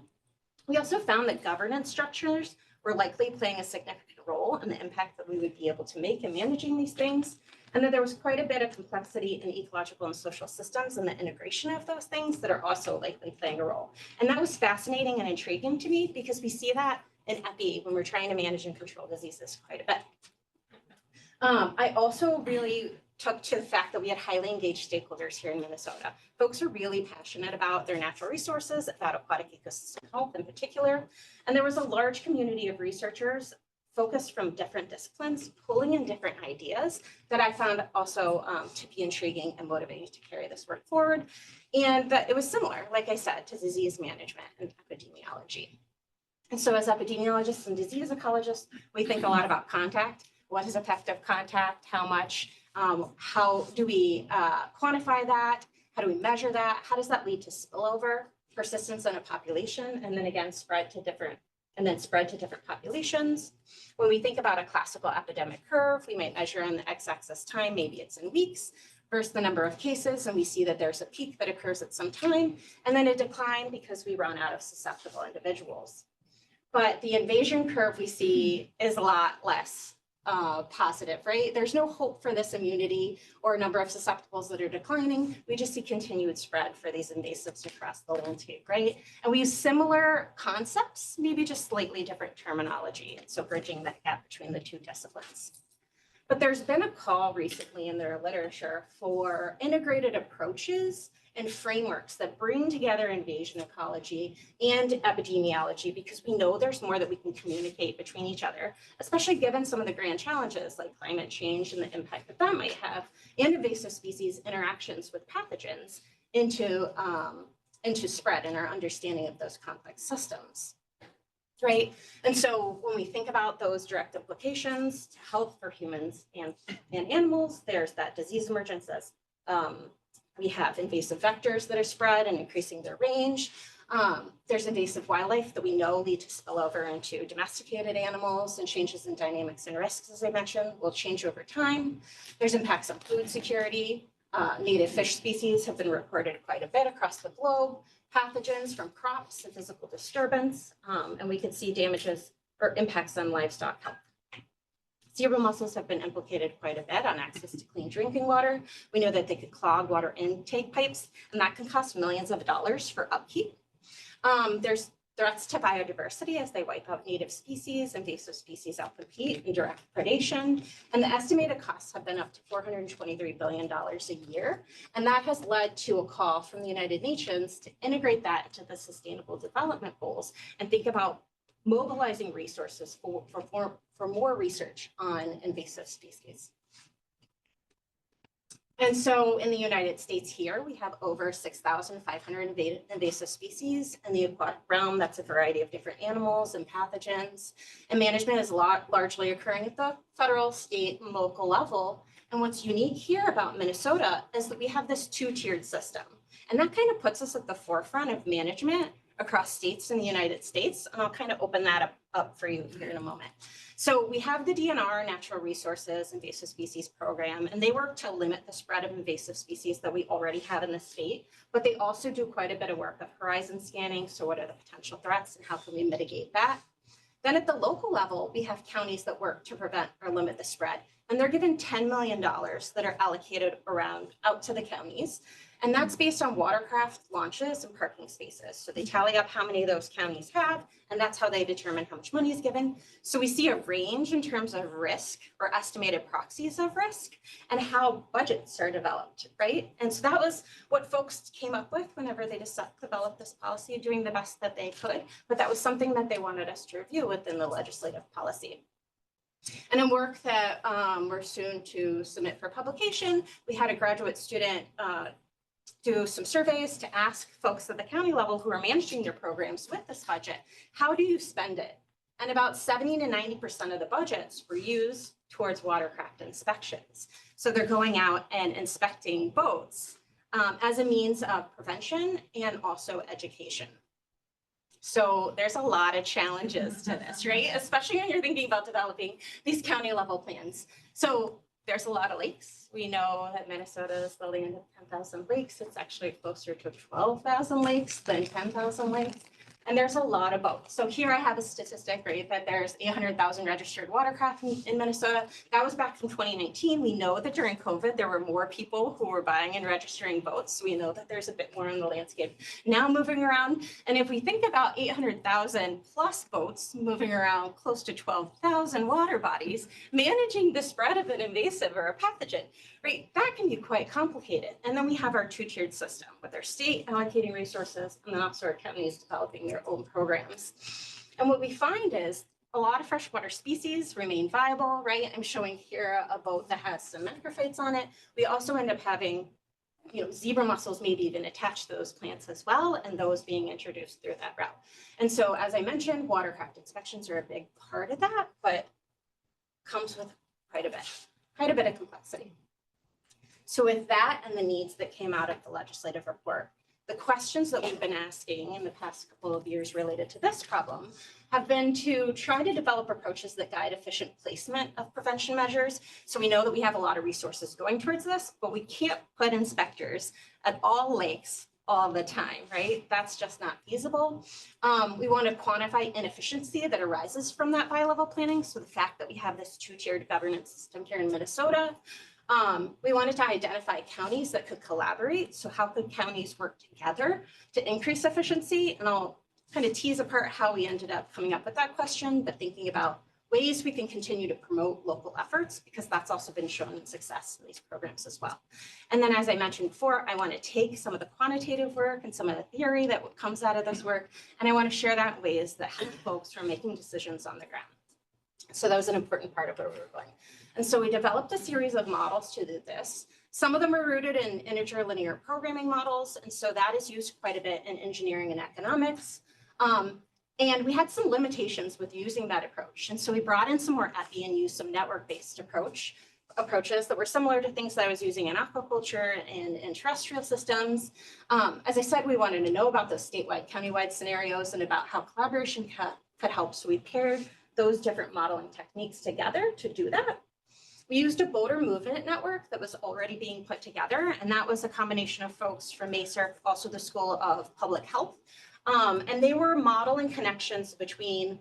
We also found that governance structures were likely playing a significant role in the impact that we would be able to make in managing these things. And that there was quite a bit of complexity in ecological and social systems and the integration of those things that are also likely playing a role. And that was fascinating and intriguing to me because we see that in epi when we're trying to manage and control diseases quite a bit. I also really took to the fact that we had highly engaged stakeholders here in Minnesota. Folks are really passionate about their natural resources, about aquatic ecosystem health in particular. And there was a large community of researchers focused from different disciplines, pulling in different ideas that I found also to be intriguing and motivating to carry this work forward. And that it was similar, like I said, to disease management and epidemiology. And so as epidemiologists and disease ecologists, we think a lot about contact. What is effective contact? How much? How do we quantify that? How do we measure that? How does that lead to spillover, persistence in a population, and then again spread to different populations? When we think about a classical epidemic curve, we might measure on the x-axis time, maybe it's in weeks, versus the number of cases, and we see that there's a peak that occurs at some time, and then a decline because we run out of susceptible individuals. But the invasion curve we see is a lot less positive, right? There's no hope for this immunity or number of susceptibles that are declining. We just see continued spread for these invasives across the landscape, right? And we use similar concepts, maybe just slightly different terminology. And so bridging that gap between the two disciplines. But there's been a call recently in their literature for integrated approaches and frameworks that bring together invasion ecology and epidemiology, because we know there's more that we can communicate between each other, especially given some of the grand challenges like climate change and the impact that that might have, and invasive species interactions with pathogens into spread and our understanding of those complex systems. Right. And so when we think about those direct implications to health for humans and animals, there's that disease emergence as we have invasive vectors that are spread and increasing their range. There's invasive wildlife that we know lead to spillover into domesticated animals, and changes in dynamics and risks, as I mentioned, will change over time. There's impacts on food security. Native fish species have been reported quite a bit across the globe. Pathogens from crops and physical disturbance, and we can see damages or impacts on livestock health. Zebra mussels have been implicated quite a bit on access to clean drinking water. We know that they could clog water intake pipes, and that can cost millions of dollars for upkeep. There's threats to biodiversity as they wipe out native species, invasive species outcompete in direct predation. And the estimated costs have been up to $423 billion a year. And that has led to a call from the United Nations to integrate that into the Sustainable Development Goals and think about mobilizing resources for more research on invasive species. And so in the United States here, we have over 6,500 invasive species in the aquatic realm. That's a variety of different animals and pathogens. And management is largely occurring at the federal, state, and local level. And what's unique here about Minnesota is that we have this two-tiered system. And that kind of puts us at the forefront of management across states in the United States. And I'll kind of open that up for you here in a moment. So we have the DNR, Natural Resources Invasive Species Program, and they work to limit the spread of invasive species that we already have in the state, but they also do quite a bit of work of horizon scanning. So what are the potential threats and how can we mitigate that? Then at the local level, we have counties that work to prevent or limit the spread, and they're given $10 million that are allocated out to the counties. And that's based on watercraft launches and parking spaces. So they tally up how many of those counties have, and that's how they determine how much money is given. So we see a range in terms of risk or estimated proxies of risk and how budgets are developed, right? And so that was what folks came up with whenever they developed this policy, doing the best that they could. But that was something that they wanted us to review within the legislative policy. And in work that we're soon to submit for publication, we had a graduate student do some surveys to ask folks at the county level who are managing their programs with this budget, how do you spend it? And about 70 to 90% of the budgets were used towards watercraft inspections. So they're going out and inspecting boats as a means of prevention and also education. So there's a lot of challenges to this, right? Especially when you're thinking about developing these county level plans. So there's a lot of lakes. We know that Minnesota is the land of 10,000 lakes. It's actually closer to 12,000 lakes than 10,000 lakes. And there's a lot of boats. So here I have a statistic, right, that there's 800,000 registered watercraft in Minnesota. That was back from 2019. We know that during COVID, there were more people who were buying and registering boats. So we know that there's a bit more in the landscape now moving around. And if we think about 800,000 plus boats moving around close to 12,000 water bodies, managing the spread of an invasive or a pathogen, right, that can be quite complicated. And then we have our two-tiered system with our state allocating resources and then also our counties developing their own programs. And what we find is a lot of freshwater species remain viable, right? I'm showing here a boat that has some macrophytes on it. We also end up having, zebra mussels maybe even attach to those plants as well, and those being introduced through that route. And so, as I mentioned, watercraft inspections are a big part of that, but comes with quite a bit of complexity. So with that and the needs that came out of the legislative report, the questions that we've been asking in the past couple of years related to this problem have been to try to develop approaches that guide efficient placement of prevention measures. So we know that we have a lot of resources going towards this, but we can't put inspectors at all lakes all the time, right? That's just not feasible. We want to quantify inefficiency that arises from that bi-level planning. So the fact that we have this two-tiered governance system here in Minnesota. We wanted to identify counties that could collaborate. So how could counties work together to increase efficiency? And I'll kind of tease apart how we ended up coming up with that question, but thinking about ways we can continue to promote local efforts, because that's also been shown in success in these programs as well. And then, as I mentioned before, I want to take some of the quantitative work and some of the theory that comes out of this work, and I want to share that in ways that help folks from making decisions on the ground. So that was an important part of where we were going. And so we developed a series of models to do this. Some of them are rooted in integer linear programming models. And so that is used quite a bit in engineering and economics. And we had some limitations with using that approach. And so we brought in some more epi and used some network-based approaches that were similar to things that I was using in aquaculture and in terrestrial systems. As I said, we wanted to know about those statewide, countywide scenarios and about how collaboration could help. So we paired those different modeling techniques together to do that. We used a boater movement network that was already being put together, and that was a combination of folks from MESERC, also the School of Public Health, and they were modeling connections between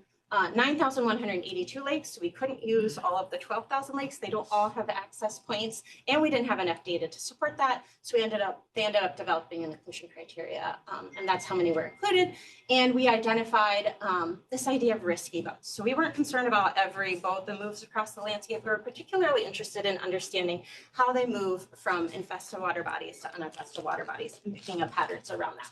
9,182 lakes, so we couldn't use all of the 12,000 lakes. They don't all have access points, and we didn't have enough data to support that. So they ended up developing an inclusion criteria, and that's how many were included. And we identified this idea of risky boats. So we weren't concerned about every boat that moves across the landscape. We were particularly interested in understanding how they move from infested water bodies to uninfested water bodies and picking up patterns around that.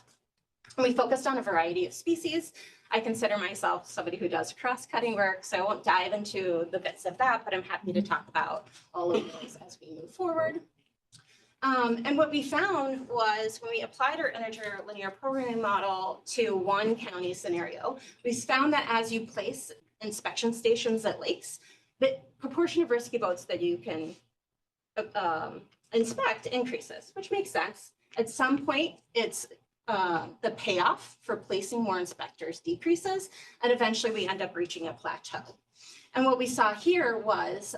And we focused on a variety of species. I consider myself somebody who does cross-cutting work, so I won't dive into the bits of that, but I'm happy to talk about all of those as we move forward. And what we found was when we applied our integer linear programming model to one county scenario, we found that as you place inspection stations at lakes, the proportion of risky boats that you can inspect increases, which makes sense. At some point, it's the payoff for placing more inspectors decreases, and eventually we end up reaching a plateau. And what we saw here was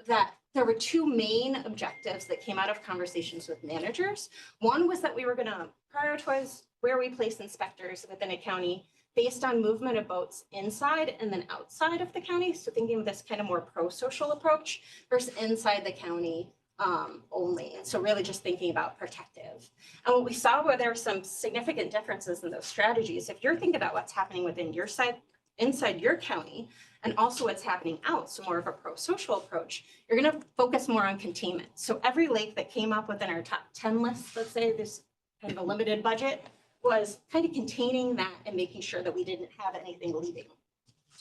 that there were two main objectives that came out of conversations with managers. One was that we were going to prioritize where we place inspectors within a county based on movement of boats inside and then outside of the county. So thinking of this kind of more pro-social approach versus inside the county only. And so really just thinking about protective. And what we saw were there were some significant differences in those strategies. If you're thinking about what's happening within your side, inside your county, and also what's happening out, so more of a pro-social approach, you're going to focus more on containment. So every lake that came up within our top 10 list, let's say this kind of a limited budget, was kind of containing that and making sure that we didn't have anything leaving.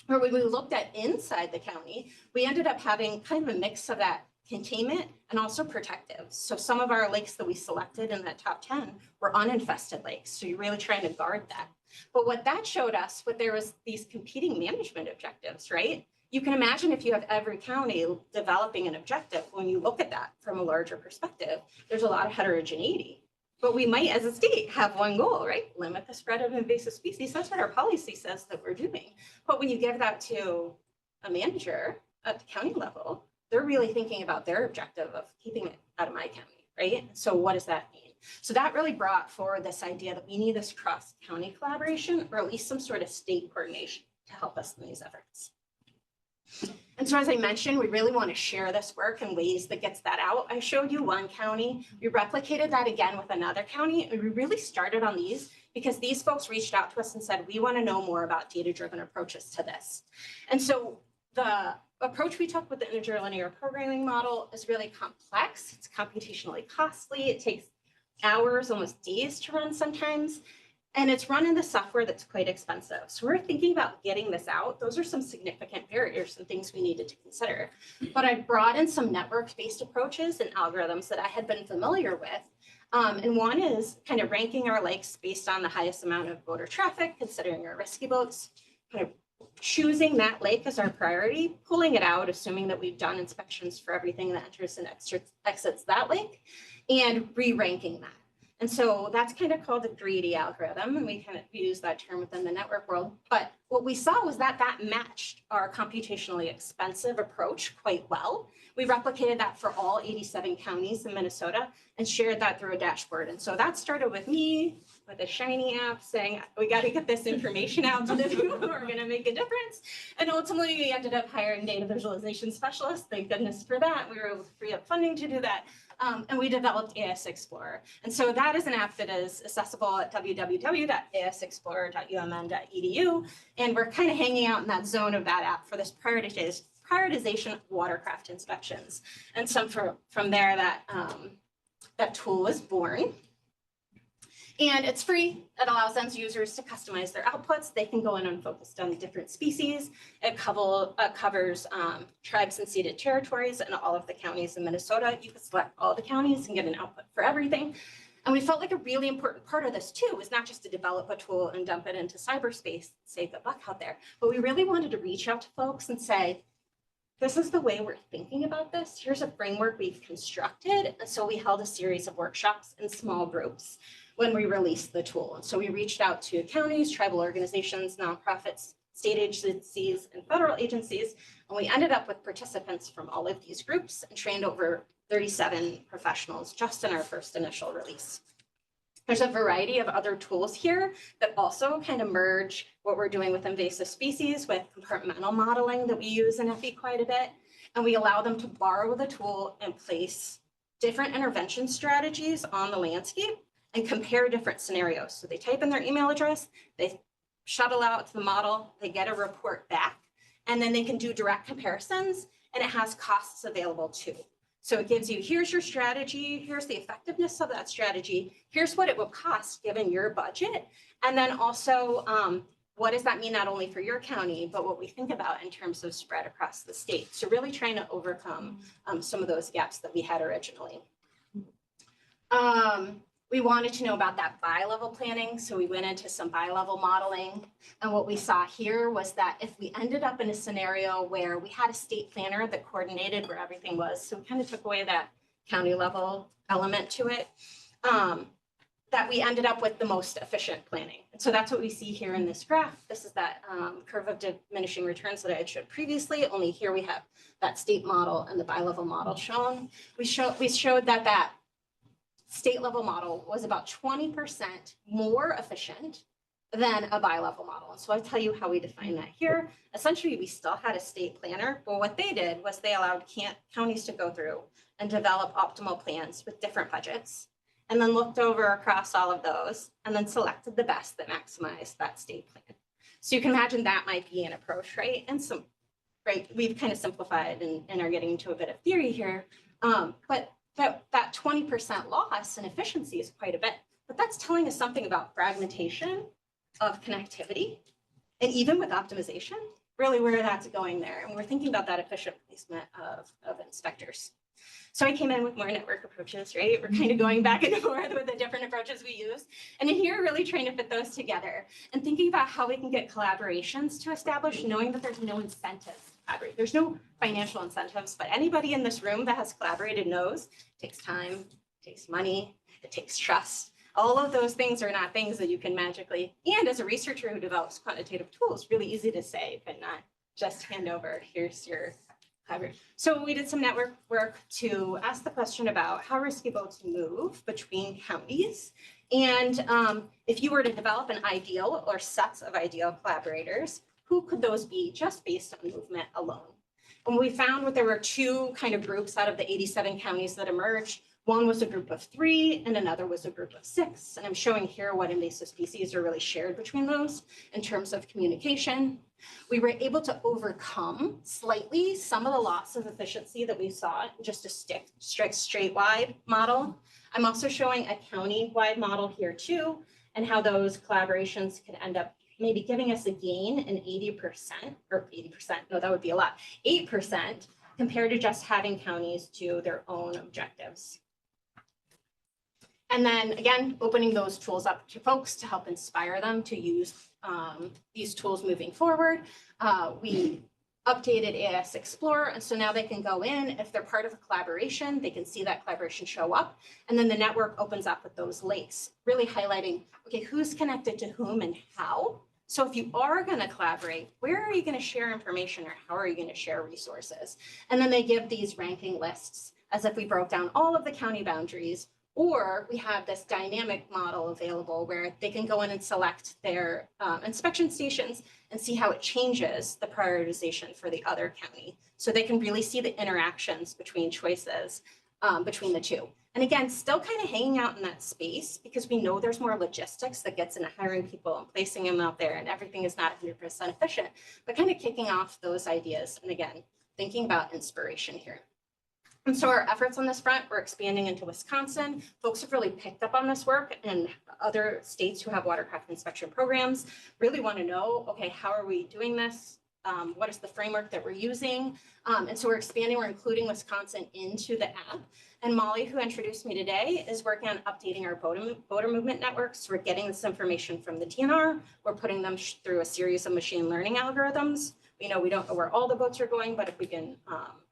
Or when we looked at inside the county, we ended up having kind of a mix of that containment and also protective. So some of our lakes that we selected in that top 10 were uninfested lakes. So you're really trying to guard that. But what that showed us, what there was these competing management objectives, right? You can imagine if you have every county developing an objective, when you look at that from a larger perspective, there's a lot of heterogeneity. But we might, as a state, have one goal, right? Limit the spread of invasive species. That's what our policy says that we're doing. But when you give that to a manager at the county level, they're really thinking about their objective of keeping it out of my county, right? So what does that mean? So that really brought forward this idea that we need this cross-county collaboration, or at least some sort of state coordination to help us in these efforts. And so as I mentioned, we really want to share this work in ways that gets that out. I showed you one county. We replicated that again with another county, and we really started on these because these folks reached out to us and said, we want to know more about data-driven approaches to this. And so the approach we took with the integer linear programming model is really complex. It's computationally costly. It takes hours, almost days to run sometimes. And it's run in the software that's quite expensive. So we're thinking about getting this out. Those are some significant barriers and things we needed to consider. But I brought in some network-based approaches and algorithms that I had been familiar with. And one is kind of ranking our lakes based on the highest amount of boater traffic, considering our risky boats, kind of choosing that lake as our priority, pulling it out, assuming that we've done inspections for everything that enters and exits that lake, and re-ranking that. And so that's kind of called the greedy algorithm, and we kind of use that term within the network world. But what we saw was that that matched our computationally expensive approach quite well. We replicated that for all 87 counties in Minnesota and shared that through a dashboard. And so that started with me with a shiny app saying, we got to get this information out to the people who are going to make a difference. And ultimately, we ended up hiring data visualization specialists. Thank goodness for that. We were able to free up funding to do that. And we developed AS Explorer. And so that is an app that is accessible at www.asexplorer.umn.edu. And we're kind of hanging out in that zone of that app for this prioritization of watercraft inspections. And so from there, that tool was born. And it's free. It allows end users to customize their outputs. They can go in and focus on different species. It covers tribes and ceded territories in all of the counties in Minnesota. You can select all the counties and get an output for everything. And we felt like a really important part of this too was not just to develop a tool and dump it into cyberspace, save the buck out there, but we really wanted to reach out to folks and say, this is the way we're thinking about this. Here's a framework we've constructed. And so we held a series of workshops in small groups when we released the tool. And so we reached out to counties, tribal organizations, nonprofits, state agencies, and federal agencies. And we ended up with participants from all of these groups and trained over 37 professionals just in our first initial release. There's a variety of other tools here that also kind of merge what we're doing with invasive species with compartmental modeling that we use in FE quite a bit. And we allow them to borrow the tool and place different intervention strategies on the landscape and compare different scenarios. So they type in their email address, they shuttle out to the model, they get a report back, and then they can do direct comparisons, and it has costs available too. So it gives you, here's your strategy, here's the effectiveness of that strategy, here's what it will cost given your budget, and then also what does that mean not only for your county, but what we think about in terms of spread across the state. So really trying to overcome some of those gaps that we had originally. We wanted to know about that bi-level planning, so we went into some bi-level modeling. And what we saw here was that if we ended up in a scenario where we had a state planner that coordinated where everything was, so we kind of took away that county level element to it, that we ended up with the most efficient planning. And so that's what we see here in this graph. This is that curve of diminishing returns that I had showed previously, only here we have that state model and the bi-level model shown. We showed that state level model was about 20% more efficient than a bi-level model. And so I'll tell you how we define that here. Essentially, we still had a state planner, but what they did was they allowed counties to go through and develop optimal plans with different budgets, and then looked over across all of those and then selected the best that maximized that state plan. So you can imagine that might be an approach, right? And some, right, we've kind of simplified and are getting into a bit of theory here, but that 20% loss in efficiency is quite a bit, but that's telling us something about fragmentation of connectivity. And even with optimization, really where that's going there. And we're thinking about that efficient placement of inspectors. So I came in with more network approaches, right? We're kind of going back and forth with the different approaches we use. And in here, really trying to fit those together and thinking about how we can get collaborations to establish, knowing that there's no incentives to collaborate. There's no financial incentives, but anybody in this room that has collaborated knows it takes time, it takes money, it takes trust. All of those things are not things that you can magically, and as a researcher who develops quantitative tools, really easy to say, but not just hand over, here's your coverage. So we did some network work to ask the question about how risky boats move between counties. And if you were to develop an ideal or sets of ideal collaborators, who could those be just based on movement alone? And we found that there were two kind of groups out of the 87 counties that emerged. One was a group of 3 and another was a group of 6. And I'm showing here what invasive species are really shared between those in terms of communication. We were able to overcome slightly some of the loss of efficiency that we saw in just a straight-wide model. I'm also showing a county-wide model here too, and how those collaborations could end up maybe giving us a gain in 80%, or 80%, no, that would be a lot, 8% compared to just having counties do their own objectives. And then again, opening those tools up to folks to help inspire them to use these tools moving forward. We updated AS Explorer, and so now they can go in, if they're part of a collaboration, they can see that collaboration show up, and then the network opens up with those links, really highlighting, okay, who's connected to whom and how. So if you are going to collaborate, where are you going to share information, or how are you going to share resources? And then they give these ranking lists as if we broke down all of the county boundaries, or we have this dynamic model available where they can go in and select their inspection stations and see how it changes the prioritization for the other county. So they can really see the interactions between choices between the two. And again, still kind of hanging out in that space because we know there's more logistics that gets into hiring people and placing them out there, and everything is not 100% efficient, but kind of kicking off those ideas. And again, thinking about inspiration here. And so our efforts on this front, we're expanding into Wisconsin. Folks have really picked up on this work, and other states who have watercraft inspection programs really want to know, okay, how are we doing this? What is the framework that we're using? And so we're expanding, we're including Wisconsin into the app. And Molly, who introduced me today, is working on updating our boater movement networks. So we're getting this information from the DNR. We're putting them through a series of machine learning algorithms. We know we don't know where all the boats are going, but if we can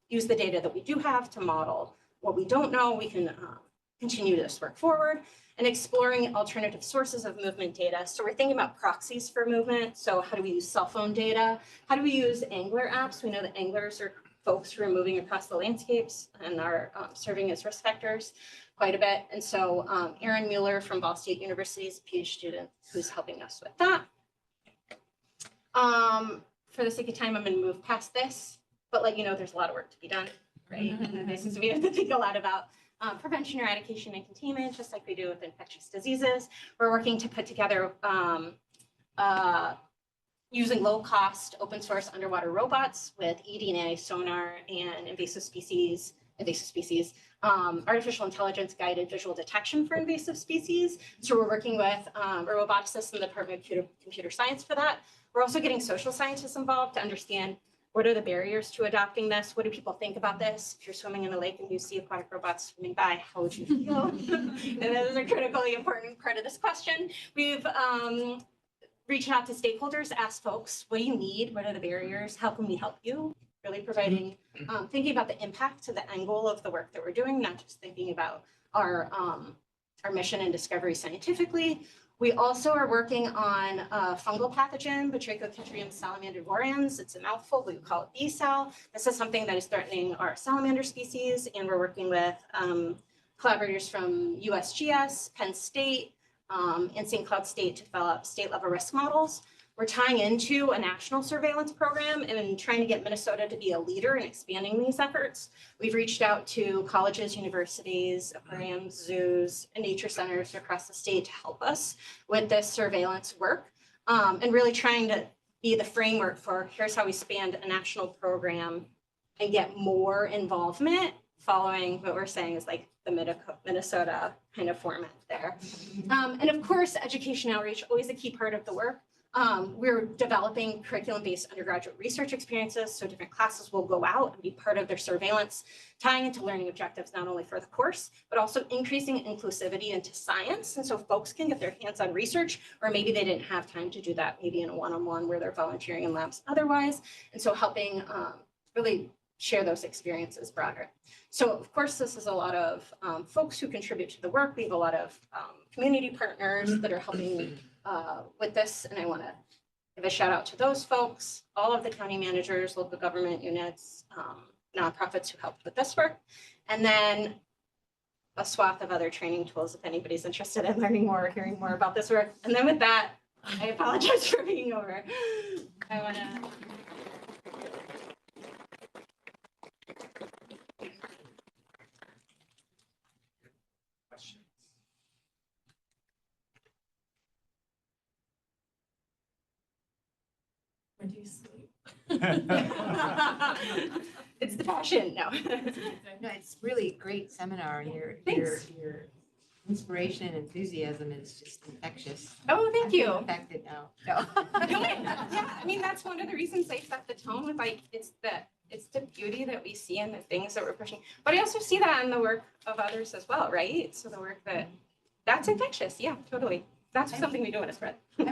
use the data that we do have to model what we don't know, we can continue this work forward, and exploring alternative sources of movement data. So we're thinking about proxies for movement. So how do we use cell phone data? How do we use angler apps? We know that anglers are folks who are moving across the landscapes and are serving as risk vectors quite a bit. And so Aaron Mueller from Ball State University is a PhD student who's helping us with that. For the sake of time, I'm going to move past this, but let you know there's a lot of work to be done, right? And this is, we have to think a lot about prevention, eradication, and containment, just like we do with infectious diseases. We're working to put together using low-cost open-source underwater robots with eDNA, sonar, and invasive species, artificial intelligence-guided visual detection for invasive species. So we're working with a roboticist in the Department of Computer Science for that. We're also getting social scientists involved to understand What are the barriers to adopting this? What do people think about this? If you're swimming in a lake and you see aquatic robots swimming by, how would you feel? And that is a critically important part of this question. We've reached out to stakeholders, asked folks, what do you need? What are the barriers? How can we help you? Really providing, thinking about the impact to the end goal of the work that we're doing, not just thinking about our mission and discovery scientifically. We also are working on a fungal pathogen, Batrachochytrium salamander vorans. It's a mouthful, we call it B-cell. This is something that is threatening our salamander species, and we're working with collaborators from USGS, Penn State, and St. Cloud State to develop state-level risk models. We're tying into a national surveillance program and trying to get Minnesota to be a leader in expanding these efforts. We've reached out to colleges, universities, aquariums, zoos, and nature centers across the state to help us with this surveillance work, and really trying to be the framework for here's how we span a national program and get more involvement following what we're saying is like the Minnesota kind of format there. And of course, education outreach, always a key part of the work. We're developing curriculum-based undergraduate research experiences, so different classes will go out and be part of their surveillance, tying into learning objectives not only for the course, but also increasing inclusivity into science. And so folks can get their hands on research, or maybe they didn't have time to do that, maybe in a one-on-one where they're volunteering in labs otherwise. And so helping really share those experiences broader. So of course, this is a lot of folks who contribute to the work. We have a lot of community partners that are helping with this, and I want to give a shout out to those folks, all of the county managers, local government units, nonprofits who helped with this work, and then a swath of other training tools if anybody's interested in learning more or hearing more about this work. And then with that, I apologize for being over. I want to. When do you sleep? It's the passion, no. No, it's really a great seminar. Your inspiration and enthusiasm is just infectious. Oh, thank I feel you. affected now. No. Yeah, I mean, that's one of the reasons I set the tone with like, it's the beauty that we see in the things that we're pushing. But I also see that in the work of others as well, right? So the work that's infectious. Yeah, totally. That's something we do in a spread. I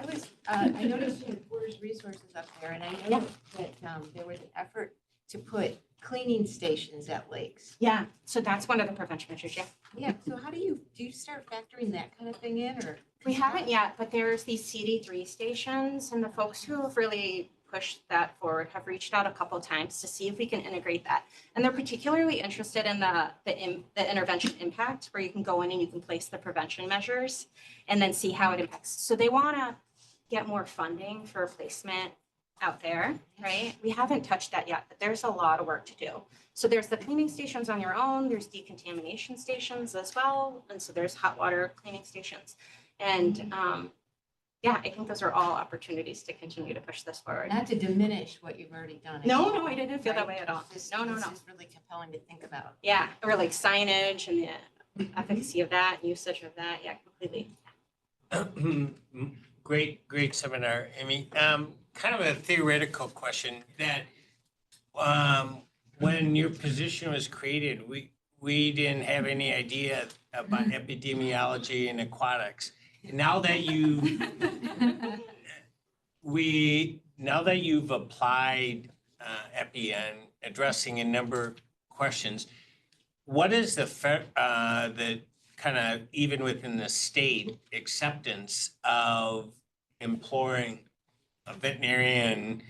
noticed you had Porter's resources up there, and I know that there was an effort to put cleaning stations at lakes. Yeah, so that's one of the prevention measures, yeah. Yeah, so how do you start factoring that kind of thing in, or? We haven't yet, but there's these CD3 stations, and the folks who have really pushed that forward have reached out a couple of times to see if we can integrate that. And they're particularly interested in the intervention impact, where you can go in and you can place the prevention measures and then see how it impacts. So they want to get more funding for placement out there, right? We haven't touched that yet, but there's a lot of work to do. So there's the cleaning stations on your own, there's decontamination stations as well, and so there's hot water cleaning stations. And yeah, I think those are all opportunities to continue to push this forward. Not to diminish what you've already done. No, I didn't feel that way at all. No. This is really compelling to think about. Yeah, or like signage and the efficacy of that, usage of that, yeah, completely. Great seminar, Amy. Kind of a theoretical question that when your position was created, we didn't have any idea about epidemiology and aquatics. Now that you've applied epi and addressing a number of questions, what is the kind of, even within the state, acceptance of employing a veterinarian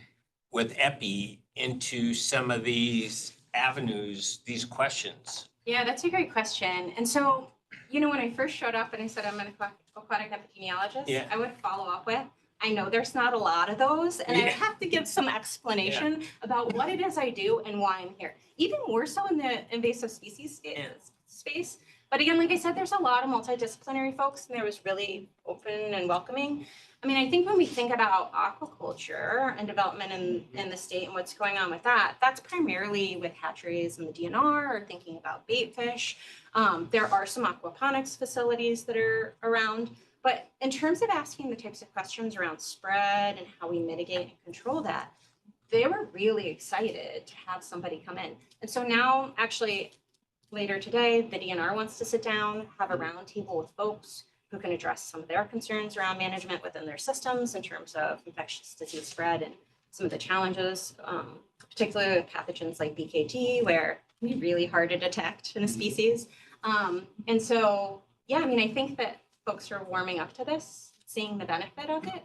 with epi into some of these avenues, these questions? Yeah, that's a great question. And so, you know, when I first showed up and I said I'm an aquatic epidemiologist, Yeah. I would follow up with, I know there's not a lot of those, and I Yeah. have to give some explanation about what it is I do and why I'm here. Even more so in the invasive species space. But again, like I said, there's a lot of multidisciplinary folks, and there was really open and welcoming. I mean, I think when we think about aquaculture and development in the state and what's going on with that, that's primarily with hatcheries and the DNR, or thinking about bait fish. There are some aquaponics facilities that are around. But in terms of asking the types of questions around spread and how we mitigate and control that, they were really excited to have somebody come in. And so now, actually, later today, the DNR wants to sit down, have a roundtable with folks who can address some of their concerns around management within their systems in terms of infectious disease spread and some of the challenges, particularly with pathogens like BKT, where it's really hard to detect in a species. And so, yeah, I mean, I think that folks are warming up to this, seeing the benefit of it.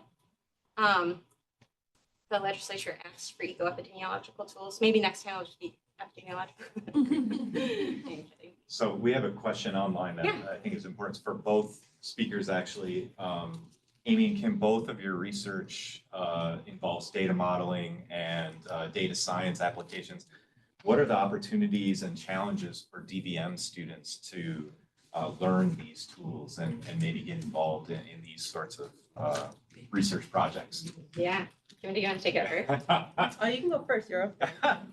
The legislature asked for eco-epidemiological tools. Maybe next time it'll just be epidemiological. So we have a question online that Yeah. I think is important for both speakers, actually. Amy and Kim, both of your research involves data modeling and data science applications. What are the opportunities and challenges for DVM students to learn these tools and maybe get involved in these sorts of research projects? Yeah. Kim, do you want to take it first? Oh, you can go first, you're up.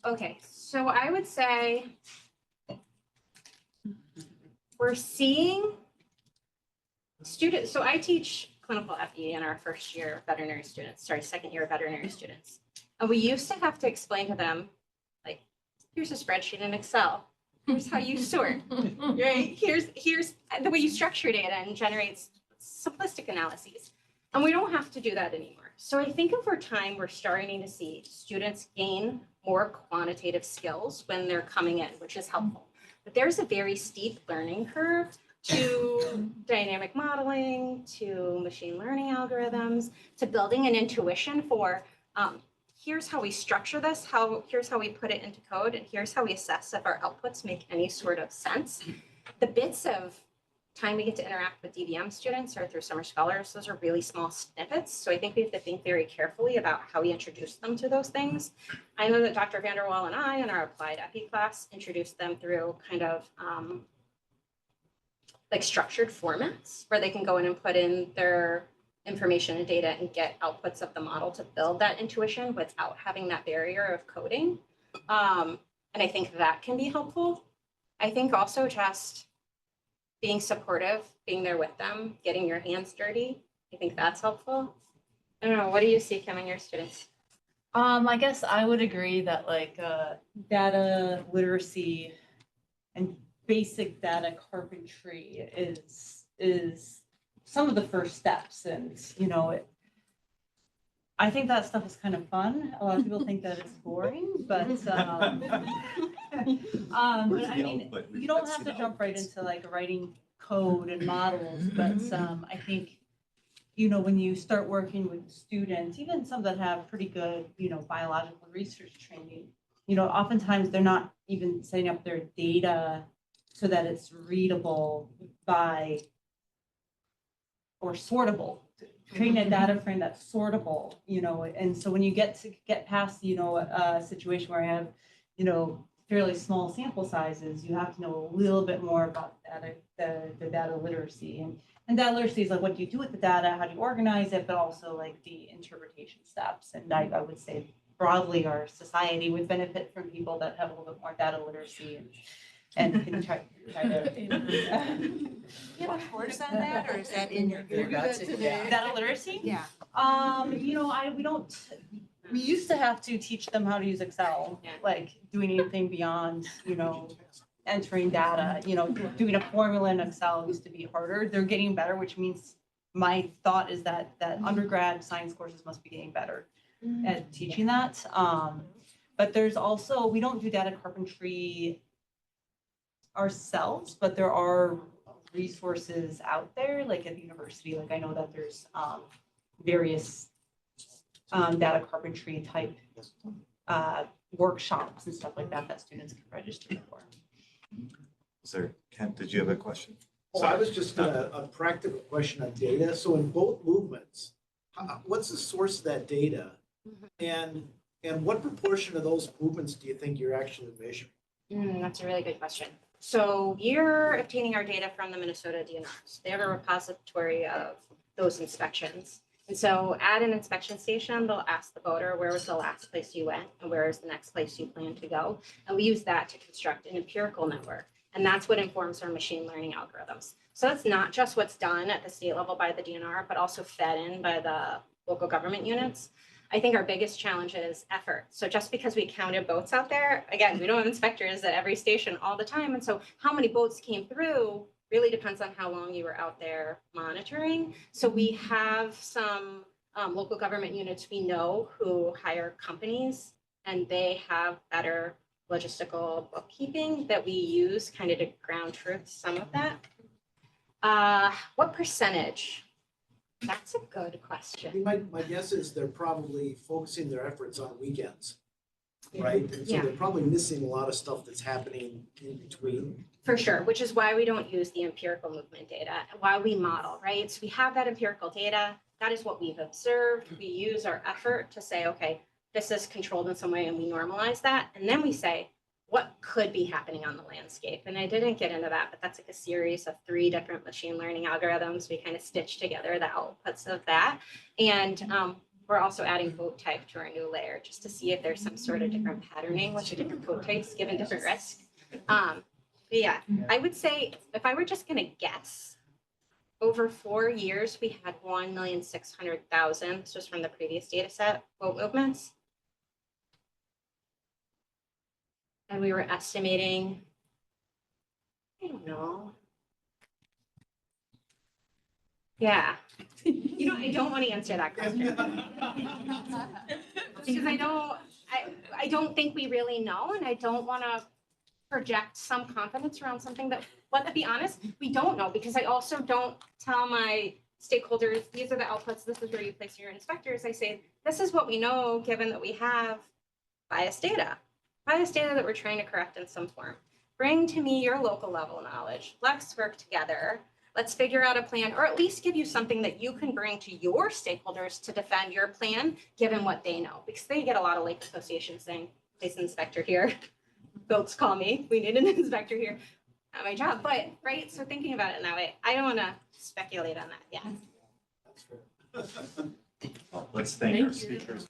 Okay, so I would say we're seeing students, so I teach clinical FE in our first year veterinary students, second year veterinary students. And we used to have to explain to them, like, here's a spreadsheet in Excel. Here's how you sort, right? Here's the way you structure data and generates simplistic analyses. And we don't have to do that anymore. So I think over time, we're starting to see students gain more quantitative skills when they're coming in, which is helpful. But there's a very steep learning curve to dynamic modeling, to machine learning algorithms, to building an intuition for here's how we structure this, here's how we put it into code, and here's how we assess if our outputs make any sort of sense. The bits of time we get to interact with DVM students or through summer scholars, those are really small snippets. So I think we have to think very carefully about how we introduce them to those things. I know that Dr. VanderWaal and I in our applied epi class introduced them through kind of like structured formats where they can go in and put in their information and data and get outputs of the model to build that intuition without having that barrier of coding. And I think that can be helpful. I think also just being supportive, being there with them, getting your hands dirty. I think that's helpful. I don't know, what do you see, Kim, in your students? I guess I would agree that like data literacy and basic data carpentry is some of the first steps. And, you know, I think that stuff is kind of fun. A lot of people think that it's boring, but I mean, you don't have to jump right into like writing code and models, but I think, you know, when you start working with students, even some that have pretty good, you know, biological research training, you know, oftentimes they're not even setting up their data so that it's readable by or sortable, creating a data frame that's sortable, you know, and so when you get past, you know, a situation where I have, you know, fairly small sample sizes, you have to know a little bit more about the data literacy. And data literacy is like, what do you do with the data? How do you organize it? But also like the interpretation steps. And I would say broadly our society would benefit from people that have a little bit more data literacy and can try to. You have a course on that, or is that in your Data literacy? Yeah. You know, we used to have to teach them how to use Excel, like doing anything beyond, you know, entering data, you know, doing a formula in Excel used to be harder. They're getting better, which means my thought is that undergrad science courses must be getting better at teaching that. But there's also, we don't do data carpentry ourselves, but there are resources out there, like at the university. Like I know that there's various data carpentry type workshops and stuff like that students can register for. Sir, Kent, did you have a question? So I was just a practical question on data. So in both movements, what's the source of that data? And what proportion of those movements do you think you're actually measuring? That's a really good question. So you're obtaining our data from the Minnesota DNRs. They have a repository of those inspections. And so at an inspection station, they'll ask the voter, where was the last place you went and where is the next place you plan to go? And we use that to construct an empirical network. And that's what informs our machine learning algorithms. So that's not just what's done at the state level by the DNR, but also fed in by the local government units. I think our biggest challenge is effort. So just because we counted boats out there, again, we don't have inspectors at every station all the time. And so how many boats came through really depends on how long you were out there monitoring. So we have some local government units we know who hire companies, and they have better logistical bookkeeping that we use kind of to ground truth some of that. What percentage? That's a good I question. mean, my guess is they're probably focusing their efforts on weekends, right? And so Yeah. they're probably missing a lot of stuff that's happening in between. For sure, which is why we don't use the empirical movement data, why we model, right? So we have that empirical data. That is what we've observed. We use our effort to say, okay, this is controlled in some way, and we normalize that. And then we say, what could be happening on the landscape? And I didn't get into that, but that's like a series of 3 different machine learning algorithms. We kind of stitch together the outputs of that. And we're also adding boat type to our new layer just to see if there's some sort of different patterning with the different boat types given different risk. But yeah, I would say if I were just gonna guess, over 4 years, we had 1,600,000, this was from the previous data set, boat movements. And we were estimating, I don't know. Yeah, you know, I don't want to answer that question. Because I don't think we really know, and I don't want to project some confidence around something that, let's be honest, we don't know, because I also don't tell my stakeholders, these are the outputs, this is where you place your inspectors. I say, this is what we know, given that we have biased data that we're trying to correct in some form. Bring to me your local level knowledge. Let's work together. Let's figure out a plan, or at least give you something that you can bring to your stakeholders to defend your plan, given what they know. Because they get a lot of lake associations saying, place an inspector here. Boats call me, we need an inspector here. Not my job, but, right? So thinking about it in that way, I don't want to speculate on that yet. That's fair. Let's thank our speakers.